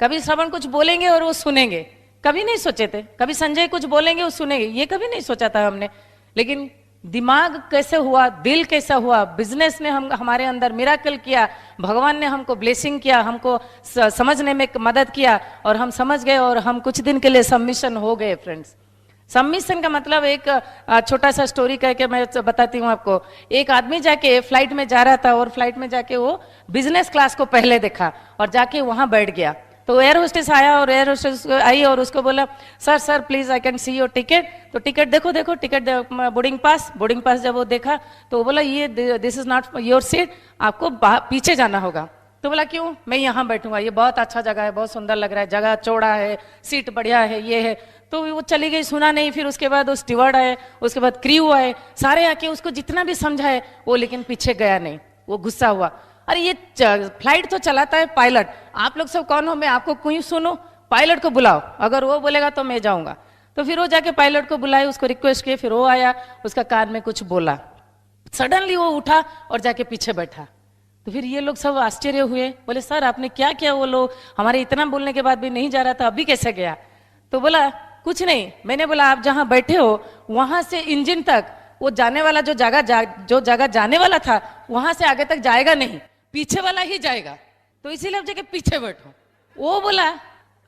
कभी श्रवण कुछ बोलेंगे और वो सुनेंगे, कभी नहीं सोचे थे। कभी संजय कुछ बोलेंगे वो सुनेंगे, ये कभी नहीं सोचा था हमने। लेकिन दिमाग कैसे हुआ, दिल कैसा हुआ, बिजनेस ने हमारे अंदर मिराकल किया, भगवान ने हमको ब्लेसिंग किया, हमको समझने में मदद किया और हम समझ गए और हम कुछ दिन के लिए सबमिशन हो गए। फ्रेंड्स सबमिशन का मतलब एक छोटा सा स्टोरी कह के मैं बताती हूँ आपको। एक आदमी जाके फ्लाइट में जा रहा था और फ्लाइट में जाके वो बिजनेस क्लास को पहले देखा और जाके वहां बैठ गया। तो एयर होस्टेस आया और एयर होस्टेस आई और उसको बोला sir sir please I can see your ticket. तो टिकट देखो देखो टिकट, बोर्डिंग पास जब वो देखा तो वो बोला ये this is not your seat, आपको पीछे जाना होगा। तो बोला क्यों, मैं यहाँ बैठूंगा, ये बहुत अच्छा जगह है, बहुत सुंदर लग रहा है, जगह चौड़ा है, सीट बढ़िया है, ये है। तो वो चली गई, सुना नहीं। फिर उसके बाद वो स्टीवर्ड आए, उसके बाद क्रू आए, सारे आके उसको जितना भी समझाए वो, लेकिन पीछे गया नहीं। वो गुस्सा हुआ, अरे ये फ्लाइट तो चलाता है पायलट, आप लोग सब कौन हो, मैं आपको क्यों सुनो, पायलट को बुलाओ, अगर वो बोलेगा तो मैं जाऊंगा। तो फिर वो जाके पायलट को बुलाए, उसको रिक्वेस्ट किए, फिर वो आया, उसका कान में कुछ बोला, सडनली वो उठा और जाके पीछे बैठा। तो फिर ये लोग सब आश्चर्य हुए, बोले सर आपने क्या किया, वो लोग हमारे इतना बोलने के बाद भी नहीं जा रहा था, अभी कैसे गया। तो बोला कुछ नहीं, मैंने बोला आप जहां बैठे हो वहां से इंजन तक वो जाने वाला जो जगह जाने वाला था वहां से आगे तक जाएगा नहीं, पीछे वाला ही जाएगा, तो इसीलिए आप जगह पीछे बैठो। वो बोला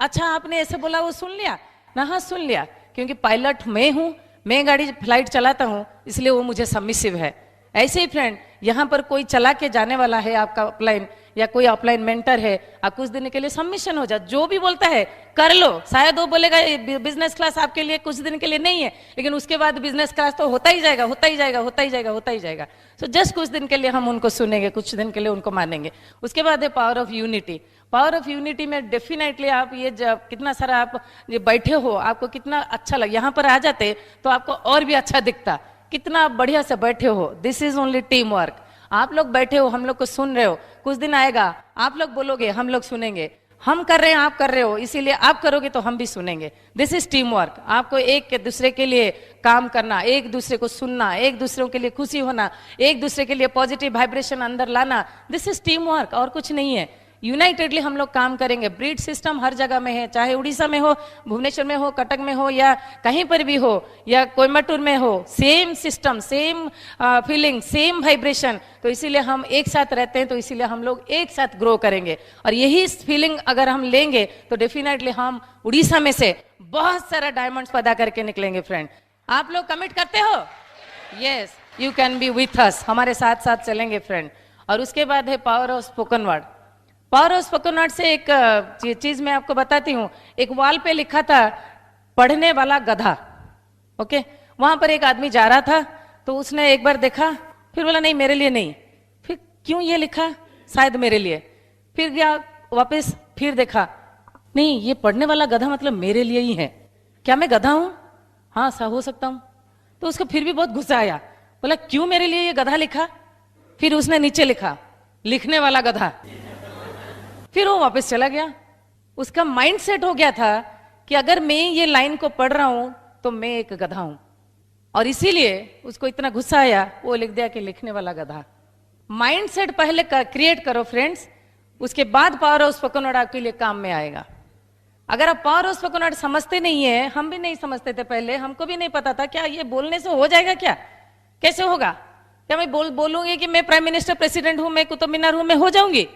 अच्छा आपने ऐसे बोला, वो सुन लिया ना, हाँ सुन लिया, क्योंकि पायलट मैं हूं, मैं गाड़ी फ्लाइट चलाता हूं, इसलिए वो मुझे सबमिसिव है। ऐसे ही फ्रेंड, यहाँ पर कोई चला के जाने वाला है आपका अपलाइन, या कोई अपलाइन मेंटर है, आप कुछ दिन के लिए सबमिशन हो जा, जो भी बोलता है कर लो। शायद वो बोलेगा बिजनेस क्लास आपके लिए कुछ दिन के लिए नहीं है, लेकिन उसके बाद बिजनेस क्लास तो होता ही जाएगा, होता ही जाएगा, होता ही जाएगा, होता ही जाएगा। सो जस्ट कुछ दिन के लिए हम उनको सुनेंगे, कुछ दिन के लिए उनको मानेंगे। उसके बाद है power of unity. Power of unity में डेफिनेटली आप ये जब कितना सारा आप ये बैठे हो, आपको कितना अच्छा लगे, यहाँ पर आ जाते तो आपको और भी अच्छा दिखता, कितना बढ़िया से बैठे हो। This is only team work. आप लोग बैठे हो, हम लोग को सुन रहे हो, कुछ दिन आएगा आप लोग बोलोगे, हम लोग सुनेंगे, हम कर रहे हैं आप कर रहे हो, इसीलिए आप करोगे तो हम भी सुनेंगे। This is team work. आपको एक दूसरे के लिए काम करना, एक दूसरे को सुनना, एक दूसरे के लिए खुशी होना, एक दूसरे के लिए पॉजिटिव वाइब्रेशन अंदर लाना, दिस इज टीम वर्क, और कुछ नहीं है। यूनाइटेडली हम लोग काम करेंगे। ब्रीड सिस्टम हर जगह में है, चाहे उड़ीसा में हो, भुवनेश्वर में हो, कटक में हो, या कहीं पर भी हो, या कोयम्बटूर में हो, same system, same feeling, same vibration. तो इसीलिए हम एक साथ रहते हैं, तो इसीलिए हम लोग एक साथ ग्रो करेंगे। और यही फीलिंग अगर हम लेंगे तो डेफिनेटली हम उड़ीसा में से बहुत सारा डायमंड्स पैदा करके निकलेंगे। फ्रेंड आप लोग कमिट करते हो? Yes, you can be with us, हमारे साथ साथ चलेंगे फ्रेंड। और उसके बाद है power of spoken word. Power of spoken word से एक चीज मैं आपको बताती हूँ। एक वॉल पे लिखा था पढ़ने वाला गधा, ओके। वहां पर एक आदमी जा रहा था, तो उसने एक बार देखा, फिर बोला नहीं मेरे लिए नहीं, फिर क्यों ये लिखा, शायद मेरे लिए। फिर गया वापस, फिर देखा नहीं ये पढ़ने वाला गधा मतलब मेरे लिए ही है, क्या मैं गधा हूं? हाँ सा हो सकता हूं। तो उसको फिर भी बहुत गुस्सा आया, बोला क्यों मेरे लिए ये गधा लिखा? फिर उसने नीचे लिखा लिखने वाला गधा। फिर वो वापस चला गया। उसका माइंड सेट हो गया था कि अगर मैं ये लाइन को पढ़ रहा हूं तो मैं एक गधा हूं, और इसीलिए उसको इतना गुस्सा आया, वो लिख दिया कि लिखने वाला गधा। माइंड सेट पहले क्रिएट करो फ्रेंड्स, उसके बाद पावर ऑफ स्पोकन वर्ड आपके लिए काम में आएगा। अगर आप पावर ऑफ स्पोकन वर्ड समझते नहीं है, हम भी नहीं समझते थे पहले, हमको भी नहीं पता था क्या ये बोलने से हो जाएगा, क्या कैसे होगा, क्या मैं बोलूंगी कि मैं प्राइम मिनिस्टर प्रेसिडेंट हूं, मैं कुतुब मीनार हूं, मैं हो जाऊंगी?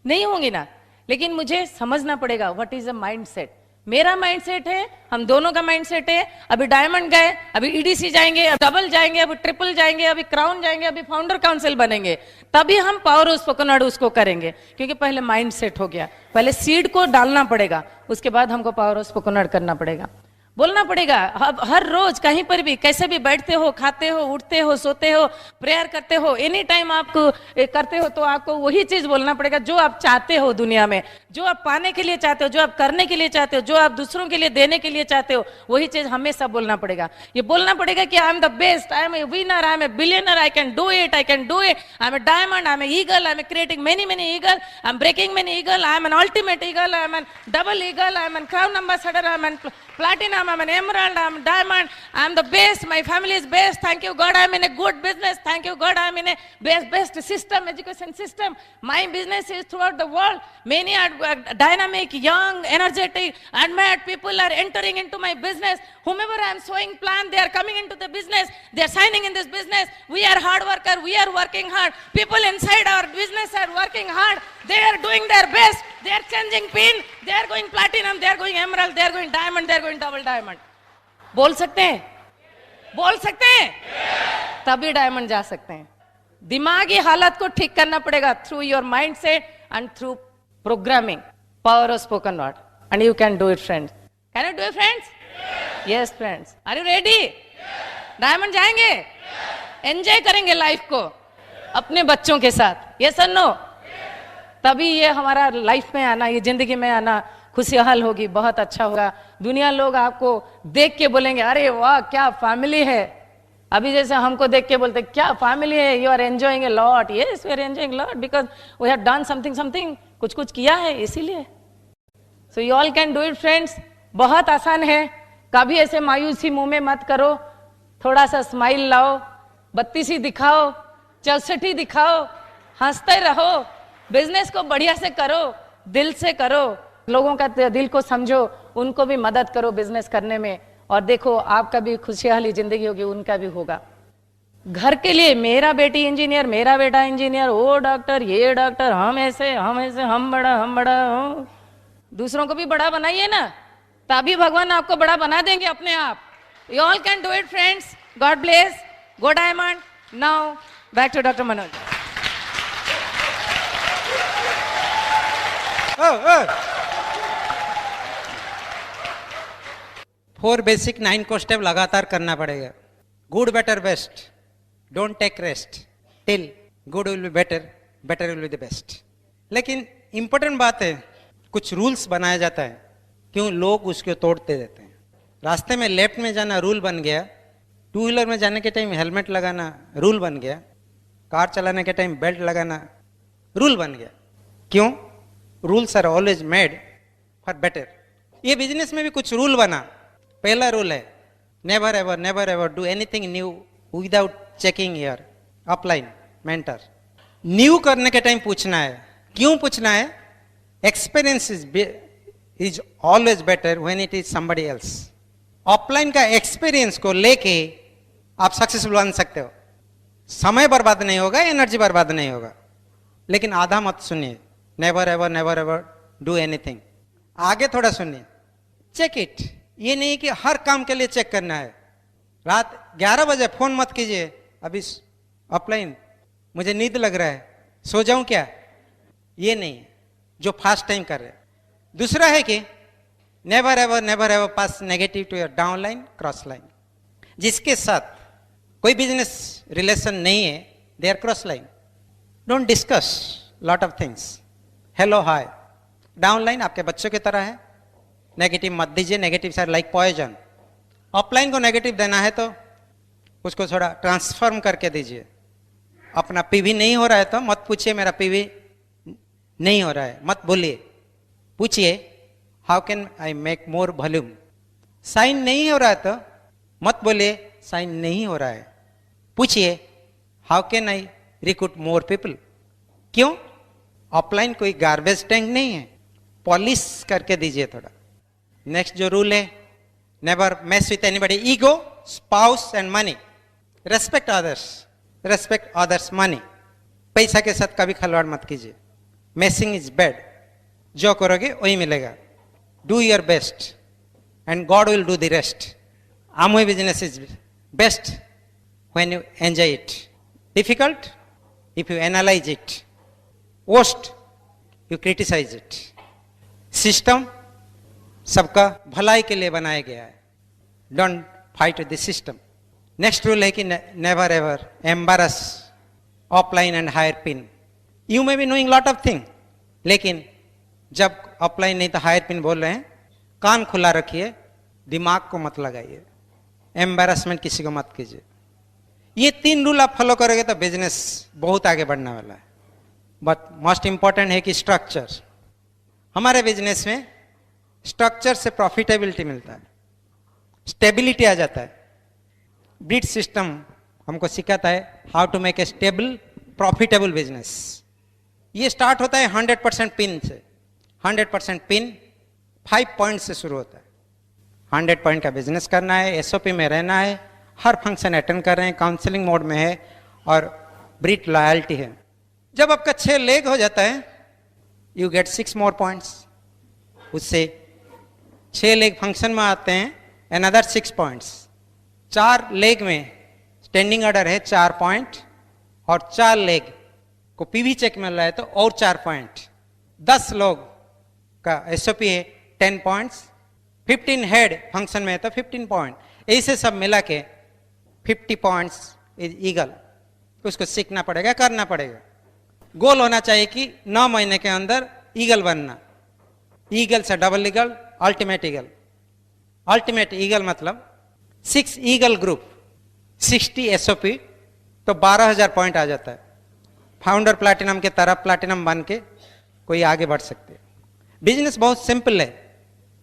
नहीं होंगी ना। लेकिन मुझे समझना पड़ेगा what is a mind set. मेरा माइंड सेट है, हम दोनों का माइंड सेट है। अभी डायमंड गए, अभी ईडीसी जाएंगे, अभी डबल जाएंगे, अभी ट्रिपल जाएंगे, अभी क्राउन जाएंगे, अभी फाउंडर काउंसिल बनेंगे, तभी हम पावर ऑफ स्पोकन वर्ड उसको करेंगे। क्योंकि पहले माइंड सेट हो गया, पहले सीड को डालना पड़ेगा, उसके बाद हमको पावर ऑफ स्पोकन वर्ड करना पड़ेगा, बोलना पड़ेगा। हर रोज कहीं पर भी कैसे भी बैठते हो, खाते हो, उठते हो, सोते हो, प्रेयर करते हो, एनी टाइम आप करते हो, तो आपको वही चीज बोलना पड़ेगा जो आप चाहते हो दुनिया में, जो आप पाने के लिए चाहते हो, जो आप करने के लिए चाहते हो, जो आप दूसरों के लिए देने के लिए चाहते हो, वही चीज हमेशा बोलना पड़ेगा। ये बोलना पड़ेगा कि I am the best, I am a winner, I am a billionaire, I can do it, I can do it, I am a diamond, I am a eagle, I am creating many many eagle, I am breaking many eagle, I am an ultimate eagle, I am an double eagle, I am an crown ambassador, I am an platinum, I'm an emerald, I'm diamond, I'm the best, my family is best, thank you God, I'm in a good business, thank you God, I'm in a best system, education system, my business is throughout the world, many are dynamic, young, energetic, admired people are entering into my business, whomever I'm showing plan, they are coming into the business, they are signing in this business, we are hard worker, we are working hard, people inside our business are working hard, they are doing their best, they are changing pin, they are going platinum, they are going emerald, they are going diamond, they are going double diamond. बोल सकते हैं? बोल सकते हैं? तभी diamond जा सकते हैं। दिमागी हालत को ठीक करना पड़ेगा through your mind set and through programming, power of spoken word, and you can do it friends. Can you do it friends? Yes friends, are you ready? Diamond जाएंगे, एंजॉय करेंगे लाइफ को अपने बच्चों के साथ, यस और no? तभी ये हमारा लाइफ में आना, ये जिंदगी में आना खुशहाल होगी, बहुत अच्छा होगा। दुनिया लोग आपको देख के बोलेंगे अरे वाह क्या फैमिली है। अभी जैसे हमको देख के बोलते क्या फैमिली है, you are enjoying a lot. Yes we are enjoying lot because we have done something, कुछ कुछ किया है इसीलिए। So you all can do it friends, बहुत आसान है। कभी ऐसे मायूसी मुंह में मत करो, थोड़ा सा स्माइल लाओ, 32 दिखाओ, 64 दिखाओ, हंसते रहो, बिजनेस को बढ़िया से करो, दिल से करो, लोगों का दिल को समझो, उनको भी मदद करो बिजनेस करने में, और देखो आपका भी खुशहाली जिंदगी होगी, उनका भी होगा। घर के लिए मेरा बेटी इंजीनियर, मेरा बेटा इंजीनियर, वो डॉक्टर, ये डॉक्टर, हम ऐसे हम बड़ा हो। दूसरों को भी बड़ा बनाइए ना, तभी भगवान आपको बड़ा बना देंगे अपने आप। You all can do it friends, God bless, go diamond. Now back to doctor Manoj. Four basic 9 को स्टेप लगातार करना पड़ेगा। Good better best, don't take rest till good will be better, better will be the best. लेकिन important बात है, कुछ rules बनाया जाता है, क्यों लोग उसको तोड़ते रहते हैं। रास्ते में लेफ्ट में जाना रूल बन गया, टू व्हीलर में जाने के टाइम हेलमेट लगाना रूल बन गया, कार चलाने के टाइम बेल्ट लगाना रूल बन गया। क्यों? Rules are always made for better. ये बिजनेस में भी कुछ रूल बना। पहला रूल है never ever do anything new without checking your upline mentor. New करने के टाइम पूछना है। क्यों पूछना है? Experience is always better when it is somebody else. Offline का एक्सपीरियंस को लेके आप सक्सेसफुल बन सकते हो। समय बर्बाद नहीं होगा, एनर्जी बर्बाद नहीं होगा। लेकिन आधा मत सुनिए, नेवर एवर डू एनीथिंग। आगे थोड़ा सुनिए, चेक इट। ये नहीं कि हर काम के लिए चेक करना है। रात 11 बजे फोन मत कीजिए, अभी ऑफलाइन मुझे नींद लग रहा है, सो जाऊं क्या? ये नहीं है जो फास्ट टाइम कर रहे। दूसरा है कि never ever pass negative to your downline cross line. जिसके साथ कोई बिजनेस रिलेशन नहीं है, they are cross line. Don't discuss lot of things. Hello hi, downline आपके बच्चों की तरह है, नेगेटिव मत दीजिए। Negative sir like poison. Offline को नेगेटिव देना है तो उसको थोड़ा ट्रांसफॉर्म करके दीजिए। अपना पीवी नहीं हो रहा है तो मत पूछिए मेरा पीवी नहीं हो रहा है, मत बोलिए। पूछिए how can I make more volume. Sign नहीं हो रहा है तो मत बोलिए साइन नहीं हो रहा है, पूछिए how can I recruit more people. क्यों? ऑफलाइन कोई गार्बेज टैंक नहीं है, पॉलिश करके दीजिए थोड़ा। नेक्स्ट जो रूल है, never mess with anybody ego, spouse and money. Respect others money. पैसा के साथ कभी खिलवाड़ मत कीजिए। Messing is bad. जो करोगे वही मिलेगा। Do your best and God will do the rest. Amway business is best when you enjoy it, difficult if you analyse it, worst you criticise it. System सबका भलाई के लिए बनाया गया है। Don't fight with the system. Next rule है कि never ever embarrass offline and higher pin. You may be knowing lot of thing, लेकिन जब ऑफलाइन नहीं तो हायर पिन बोल रहे हैं, कान खुला रखिए, दिमाग को मत लगाइए। एम्बेरसमेंट किसी को मत कीजिए। ये 3 रूल आप फॉलो करोगे तो बिजनेस बहुत आगे बढ़ने वाला है। बट मोस्ट इंपॉर्टेंट है कि स्ट्रक्चर। हमारे बिजनेस में स्ट्रक्चर से प्रॉफिटेबिलिटी मिलता है, स्टेबिलिटी आ जाता है। ब्रीड सिस्टम हमको सिखाता है how to make a stable profitable business. ये स्टार्ट होता है 100% पिन से। 100% पिन 5 पॉइंट से शुरू होता है। 100 पॉइंट का बिजनेस करना है, एसओपी में रहना है, हर फंक्शन अटेंड कर रहे हैं, काउंसलिंग मोड में है और ब्रीड लॉयल्टी है। जब आपका 6 लेग हो जाता है, यू गेट 6 मोर पॉइंट्स। उससे 6 लेग फंक्शन में आते हैं, अनदर 6 पॉइंट्स। 4 लेग में स्टैंडिंग ऑर्डर है 4 पॉइंट, और 4 लेग को पीवी चेक मिल रहा है तो और 4 पॉइंट। 10 लोग का एसओपी है 10 पॉइंट्स। 15 हेड फंक्शन में है तो 15 पॉइंट। ऐसे सब मिला के 50 पॉइंट्स इज ईगल। उसको सीखना पड़ेगा, करना पड़ेगा। गोल होना चाहिए कि 9 महीने के अंदर ईगल बनना, ईगल से double eagle, ultimate eagle. Ultimate eagle मतलब 6 ईगल ग्रुप, 60 एसओपी, तो 12,000 पॉइंट आ जाता है। फाउंडर प्लैटिनम के तरफ प्लैटिनम बन के कोई आगे बढ़ सकते हैं। बिजनेस बहुत सिंपल है,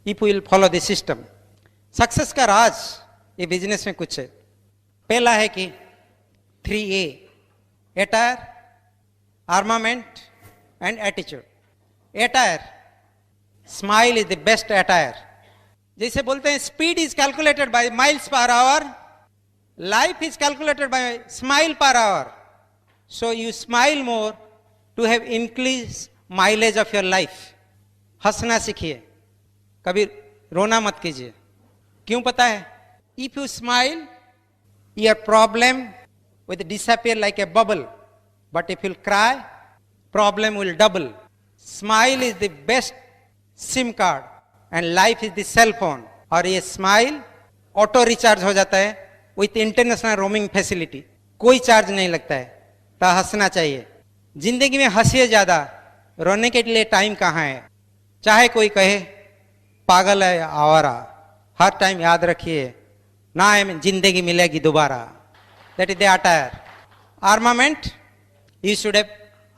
if will follow the system. Success का राज ये बिजनेस में कुछ है। पहला है कि 3A, attire, armament and attitude. Attire, smile is the best attire. जैसे बोलते हैं speed is calculated by miles per hour, life is calculated by smile per hour. So you smile more to have increase mileage of your life. हंसना सीखिए, कभी रोना मत कीजिए। क्यों पता है? If you smile your problem will disappear like a bubble, but if you cry, problem will double. Smile is the best SIM card and life is the cell phone. और ये स्माइल ऑटो रिचार्ज हो जाता है with international roaming facility, कोई charge नहीं लगता है। तो हंसना चाहिए जिंदगी में, हंसिए ज्यादा, रोने के लिए टाइम कहाँ है। चाहे कोई कहे पागल है आवारा, हर टाइम याद रखिए ना जिंदगी मिलेगी दोबारा। That is the attire. Armament, you should have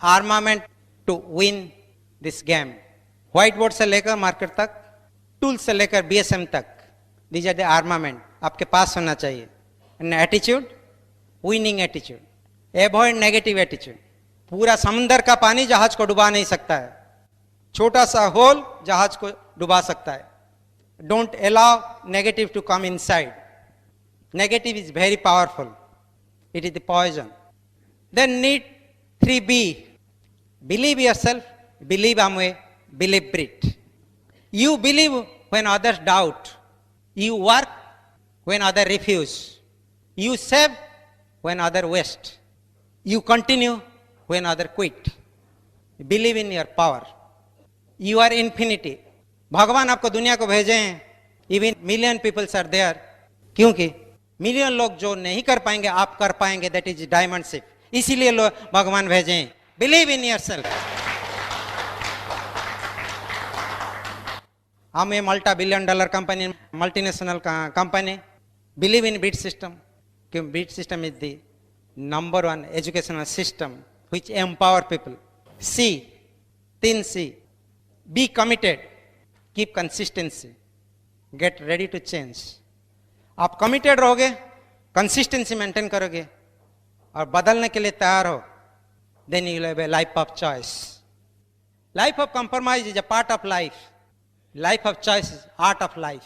armament to win this game. White board से लेकर मार्केट तक, टूल से लेकर BSM तक, दीज आर द आर्मामेंट आपके पास होना चाहिए। And attitude, winning attitude, avoid negative attitude. पूरा समंदर का पानी जहाज को डुबा नहीं सकता है, छोटा सा होल जहाज को डुबा सकता है। Don't allow negative to come inside. Negative is very powerful. It is the poison. Then need 3B. Believe yourself, believe Amway, believe Brit. You believe when others doubt. You work when others refuse. You save when others waste. You continue when others quit. Believe in your power. You are infinity. भगवान आपको दुनिया को भेजे हैं, even million people are there. क्योंकि million लोग जो नहीं कर पाएंगे आप कर पाएंगे, दैट इज डायमंड शिप। इसीलिए लोग भगवान भेजे। Believe in yourself. हम ये $multi-billion company, multinational company, believe in beat system, क्योंकि beat system is the number 1 educational system which empower people. C, 3C, be committed, keep consistency, get ready to change. आप committed रहोगे, consistency maintain करोगे और बदलने के लिए तैयार हो, then you have a life of choice. Life of compromise is a part of life, life of choice is art of life.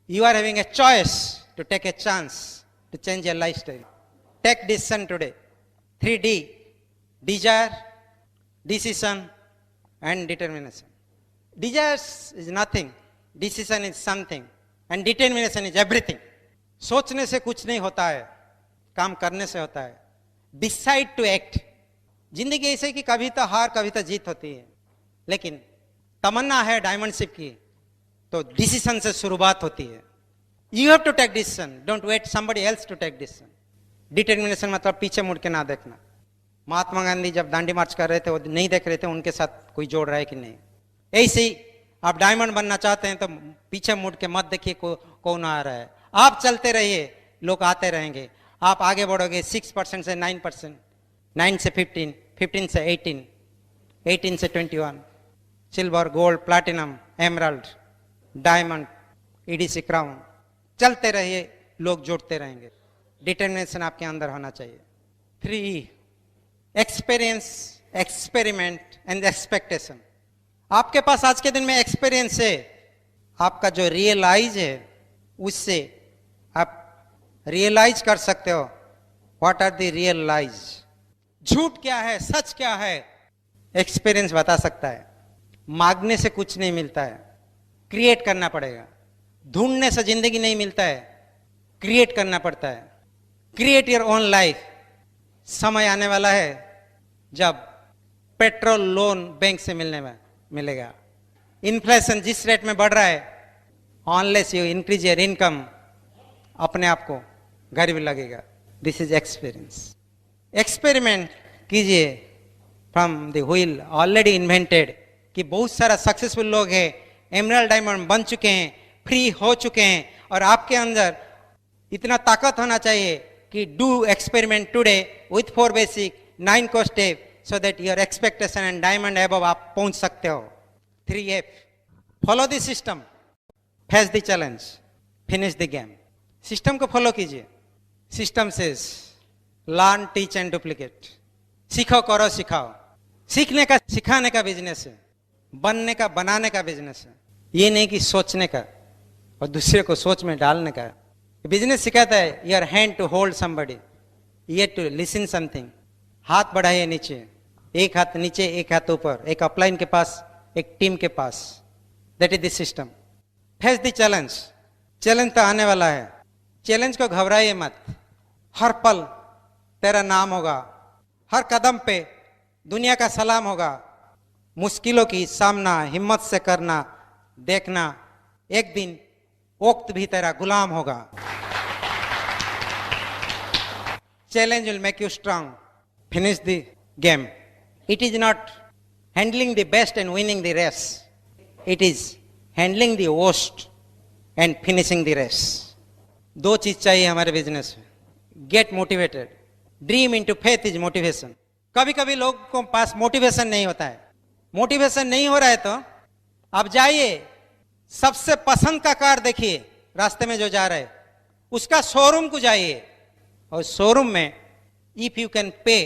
You are having a choice to take a chance to change your life style. Take decision today. 3D, desire, decision and determination. Desires is nothing, decision is something and determination is everything. सोचने से कुछ नहीं होता है, काम करने से होता है। Decide to act. जिंदगी ऐसे कि कभी तो हार कभी तो जीत होती है, लेकिन तमन्ना है डायमंड शिप की तो डिसीजन से शुरुआत होती है। You have to take decision, don't wait somebody else to take decision. Determination मतलब पीछे मुड़ के ना देखना। महात्मा गांधी जब दांडी मार्च कर रहे थे वो नहीं देख रहे थे उनके साथ कोई जोड़ रहा है कि नहीं। ऐसे ही आप डायमंड बनना चाहते हैं तो पीछे मुड़ के मत देखिए कौन आ रहा है। आप चलते रहिए, लोग आते रहेंगे। आप आगे बढ़ोगे 6% से 9%, 9 से 15, 15 से 18, 18 से 21, silver, gold, platinum, emerald, diamond, EDC crown. चलते रहिए, लोग जुड़ते रहेंगे। डिटर्मिनेशन आपके अंदर होना चाहिए। 3E, experience, experiment and expectation. आपके पास आज के दिन में एक्सपीरियंस है, आपका जो रियलाइज है उससे आप रियलाइज कर सकते हो व्हाट आर द रियलाइज। झूठ क्या है, सच क्या है, एक्सपीरियंस बता सकता है। मांगने से कुछ नहीं मिलता है, क्रिएट करना पड़ेगा। ढूंढने से जिंदगी नहीं मिलता है, क्रिएट करना पड़ता है। Create your own life. समय आने वाला है जब पेट्रोल लोन बैंक से मिलेगा। इन्फ्लेशन जिस रेट में बढ़ रहा है, unless you increase your income, अपने आप को गरीब लगेगा। This is experience. एक्सपेरिमेंट कीजिए, from the wheel already invented, कि बहुत सारा सक्सेसफुल लोग हैं, एमरल्ड डायमंड बन चुके हैं, फ्री हो चुके हैं, और आपके अंदर इतना ताकत होना चाहिए कि do experiment today with 4 basic 9 को step, so that your expectation and diamond above आप पहुंच सकते हो। 3F, follow the system, face the challenge, finish the game. System को फॉलो कीजिए। System says learn, teach and duplicate. सीखो, करो, सिखाओ। सीखने का सिखाने का बिजनेस है, बनने का बनाने का बिजनेस है। ये नहीं कि सोचने का और दूसरे को सोच में डालने का। बिजनेस सिखाता है your hand to hold somebody, ear to listen something. हाथ बढ़ाइए नीचे, एक हाथ नीचे एक हाथ ऊपर, एक अपलाइन के पास एक टीम के पास। That is the system. Face the challenge, challenge तो आने वाला है, चैलेंज को घबराइए मत। हर पल तेरा नाम होगा, हर कदम पे दुनिया का सलाम होगा। मुश्किलों की सामना हिम्मत से करना, देखना एक दिन वक्त भी तेरा गुलाम होगा। Challenge will make you strong. Finish the game. It is not handling the best and winning the race. It is handling the worst and finishing the race. दो चीज चाहिए हमारे बिजनेस में। Get motivated. Dream into faith is motivation. कभी कभी लोग को पास motivation नहीं होता है। मोटिवेशन नहीं हो रहा है तो आप जाइए, सबसे पसंद का कार देखिए रास्ते में जो जा रहा है, उसका शोरूम को जाइए, और शोरूम में if you can pay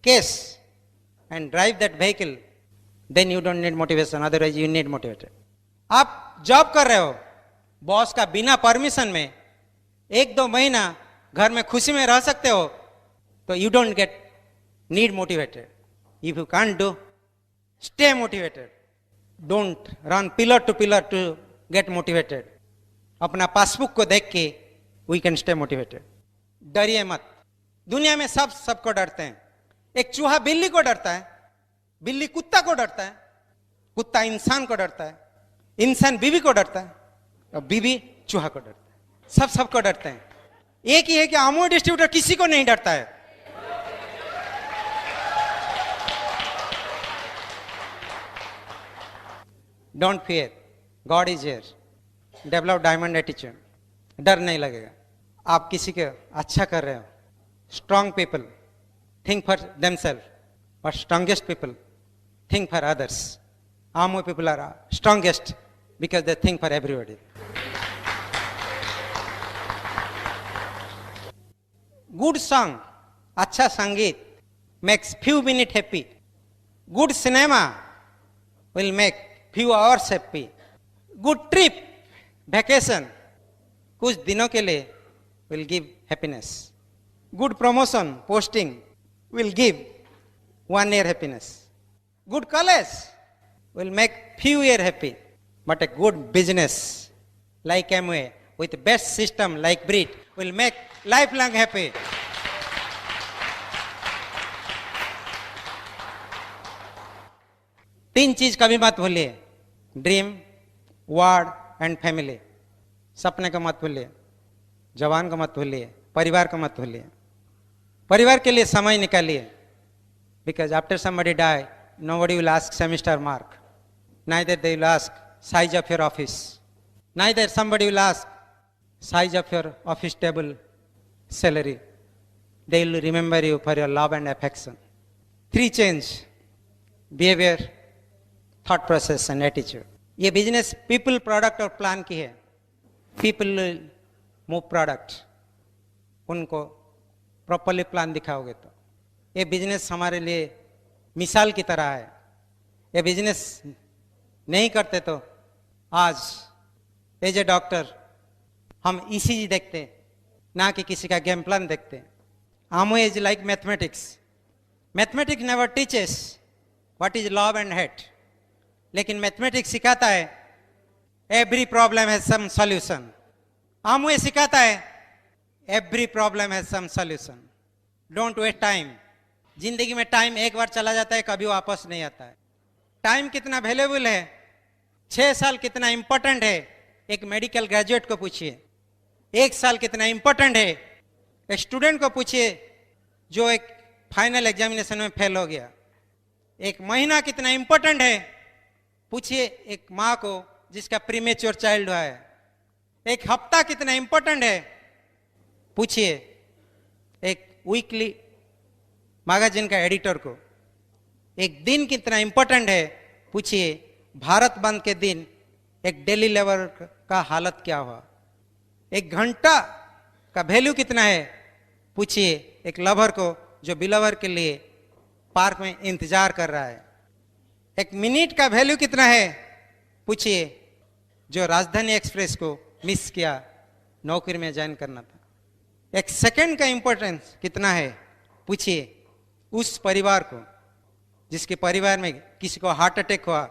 cash and drive that vehicle, then you don't need motivation, otherwise you need motivated. आप जॉब कर रहे हो, बॉस का बिना परमिशन में 1-2 महीना घर में खुशी में रह सकते हो, तो you don't get need motivated. If you can't do, stay motivated. Don't run pillar to get motivated. अपना पासबुक को देख के वी कैन स्टे मोटिवेटेड। डरिए मत। दुनिया में सबको डरते हैं। एक चूहा बिल्ली को डरता है, बिल्ली कुत्ता को डरता है, कुत्ता इंसान को डरता है, इंसान बीवी को डरता है, और बीवी चूहा को डरता है। सबको डरते हैं। एक ही है कि अमूल डिस्ट्रीब्यूटर किसी को नहीं डरता है। Don't fear, God is here. Develop diamond attitude, डर नहीं लगेगा। आप किसी के अच्छा कर रहे हो। Strong people think for themselves, और strongest people think for others. Amway people are strongest because they think for everybody. Good song, अच्छा संगीत makes few minute happy. Good cinema will make few hours happy. Good trip, vacation, कुछ दिनों के लिए will give happiness. Good promotion, posting will give 1 year happiness. Good college will make few year happy. But a good business like Amway with best system like Brit will make lifelong happy. तीन चीज कभी मत भूलिए, dream, word and family. सपने को मत भूलिए, जवान को मत भूलिए, परिवार को मत भूलिए। परिवार के लिए समय निकालिए, because after somebody die nobody will ask semester mark, neither they will ask size of your office, neither somebody will ask size of your office table salary. They will remember you for your love and affection. 3 change, behaviour, thought process and attitude. ये business people, product और plan की है। People move product, उनको properly plan दिखाओगे तो। ये business हमारे लिए मिसाल की तरह है। ये बिजनेस नहीं करते तो आज एज ए डॉक्टर हम ईसीजी देखते, ना कि किसी का गेम प्लान देखते। Amway is like mathematics. Mathematics never teaches what is love and hate, लेकिन मैथमेटिक्स सिखाता है every problem has some solution. Amway सिखाता है every problem has some solution. Don't waste time. जिंदगी में टाइम एक बार चला जाता है, कभी वापस नहीं आता है। टाइम कितना वैल्यूएबल है, 6 साल कितना इंपॉर्टेंट है, एक मेडिकल ग्रेजुएट को पूछिए। 1 साल कितना इंपॉर्टेंट है, एक स्टूडेंट को पूछिए जो एक फाइनल एग्जामिनेशन में फेल हो गया। एक महीना कितना इंपॉर्टेंट है पूछिए एक माँ को जिसका प्रीमेच्योर चाइल्ड हुआ है। एक हफ्ता कितना इंपॉर्टेंट है पूछिए एक वीकली मैगजीन का एडिटर को। एक दिन कितना इंपॉर्टेंट है पूछिए भारत बंद के दिन एक डेली लेबर का हालत क्या हुआ। एक घंटा का वैल्यू कितना है पूछिए एक लवर को जो बिलवर के लिए पार्क में इंतजार कर रहा है। एक मिनट का वैल्यू कितना है पूछिए जो राजधानी एक्सप्रेस को मिस किया, नौकरी में ज्वाइन करना था। एक सेकंड का इंपॉर्टेंस कितना है पूछिए उस परिवार को जिसके परिवार में किसी को हार्ट अटैक हुआ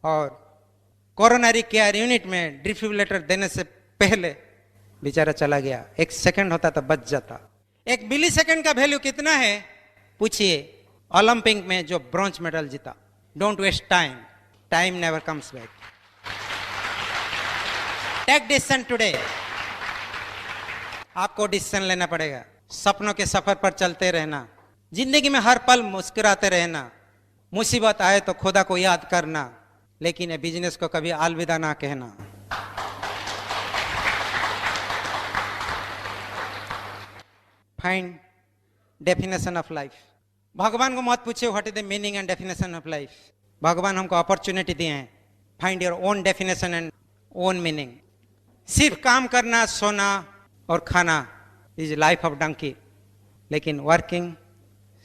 और कोरोनरी केयर यूनिट में डिफिब्रिलेटर देने से पहले बेचारा चला गया। एक सेकंड होता तो बच जाता। एक मिली सेकंड का वैल्यू कितना है पूछिए ओलंपिक में जो ब्रॉन्ज मेडल जीता। Don't waste time, time never comes back. Take decision today. आपको डिसीजन लेना पड़ेगा। सपनों के सफर पर चलते रहना, जिंदगी में हर पल मुस्कुराते रहना, मुसीबत आए तो खुदा को याद करना, लेकिन ये बिजनेस को कभी अलविदा ना कहना। Find definition of life. भगवान को मत पूछिए what is the meaning and definition of life. भगवान हमको अपॉर्चुनिटी दिए हैं। Find your own definition and own meaning. सिर्फ काम करना, सोना और खाना इज लाइफ ऑफ डंकी, लेकिन working,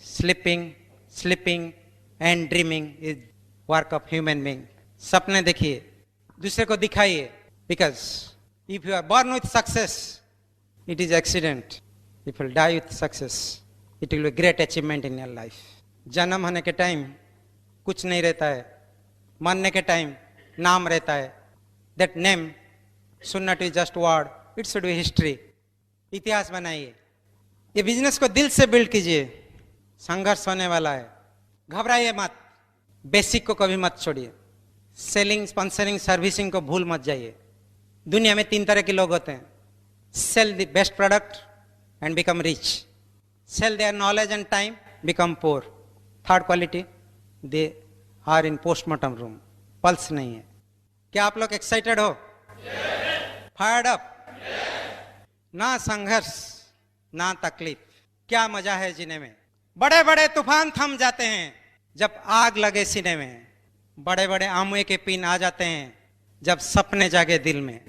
sleeping and dreaming is work of human being. सपने देखिए, दूसरे को दिखाइए, because if you are born with success it is accident, if you die with success it will be great achievement in your life. जन्म होने के time कुछ नहीं रहता है, मरने के टाइम नाम रहता है। That name should not be just word, it should B history. इतिहास बनाइए। ये बिजनेस को दिल से बिल्ड कीजिए। संघर्ष होने वाला है, घबराइए मत। बेसिक को कभी मत छोड़िए। सेलिंग, स्पॉन्सरिंग, सर्विसिंग को भूल मत जाइए। दुनिया में 3 तरह के लोग होते हैं। Sell the best product and become rich, sell their knowledge and time, become poor. Third quality, they are in postmortem room. Pulse नहीं है। क्या आप लोग एक्साइटेड हो? Fired up? ना संघर्ष ना तकलीफ, क्या मजा है जीने में। बड़े बड़े तूफान थम जाते हैं जब आग लगे सीने में। बड़े बड़े आमुए के पिन आ जाते हैं जब सपने जागे दिल में।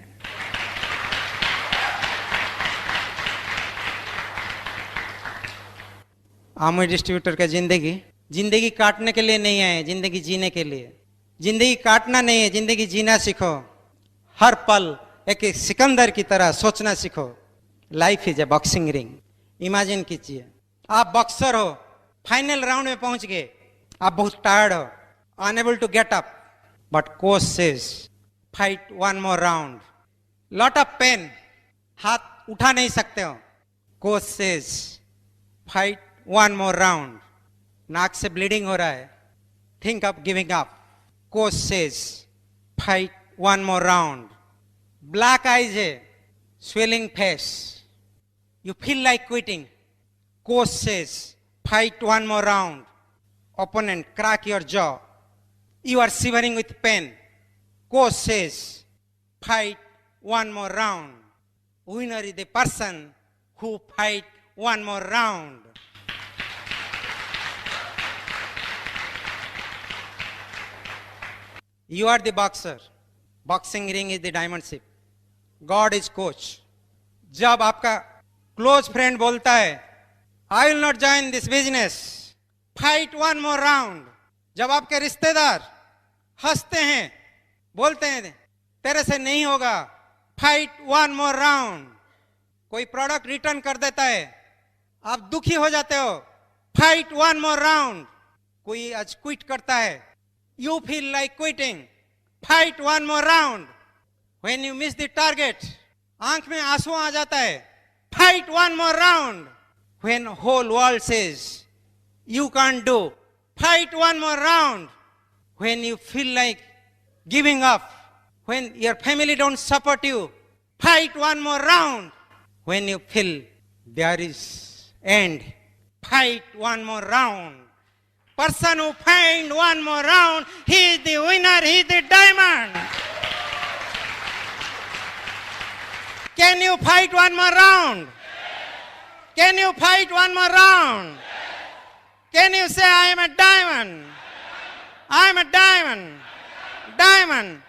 आमुए डिस्ट्रीब्यूटर का जिंदगी काटने के लिए नहीं है, जिंदगी जीने के लिए। जिंदगी काटना नहीं है, जिंदगी जीना सीखो। हर पल एक एक सिकंदर की तरह सोचना सीखो। Life is a boxing ring. Imagine कीजिए आप बॉक्सर हो, फाइनल राउंड में पहुंच गए, आप बहुत टायर्ड हो, unable to get up, but coach says fight one more round. Lot of pain, हाथ उठा नहीं सकते हो। Coach says fight one more round. नाक से ब्लीडिंग हो रहा है, think of giving up. Coach says fight one more round. Black eyes है, swelling face, you feel like quitting. Coach says, fight one more round. Opponent, crack your jaw. You are shivering with pain. Coach says, fight one more round. Winner is the person who fight one more round. You are the boxer. Boxing ring is the diamond ship. God is coach. जब आपका close friend बोलता है I will not join this business, fight one more round. जब आपके रिश्तेदार हंसते हैं, बोलते हैं तेरे से नहीं होगा, फाइट वन मोर राउंड। कोई प्रोडक्ट रिटर्न कर देता है, आप दुखी हो जाते हो, फाइट वन मोर राउंड। कोई आज क्विट करता है, you feel like quitting, fight one more round. When you miss the target, आंख में आंसू आ जाता है, fight one more round. When whole world says you can't do, fight one more round. When you feel like giving up, when your family don't support you, fight one more round. When you feel there is end, fight one more round. person who find one more round, he is the winner, he is the diamond. Can you fight one more round? Can you fight one more round? Can you say, I am a diamond? I am a diamond. Diamond.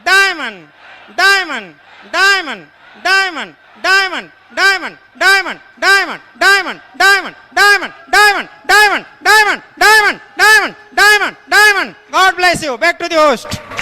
Diamond. Diamond. Diamond. Diamond. Diamond. Diamond. Diamond. Diamond. Diamond. Diamond. Diamond. Diamond. Diamond. Diamond. Diamond. Diamond. Diamond. Diamond. God bless you. Back to the host.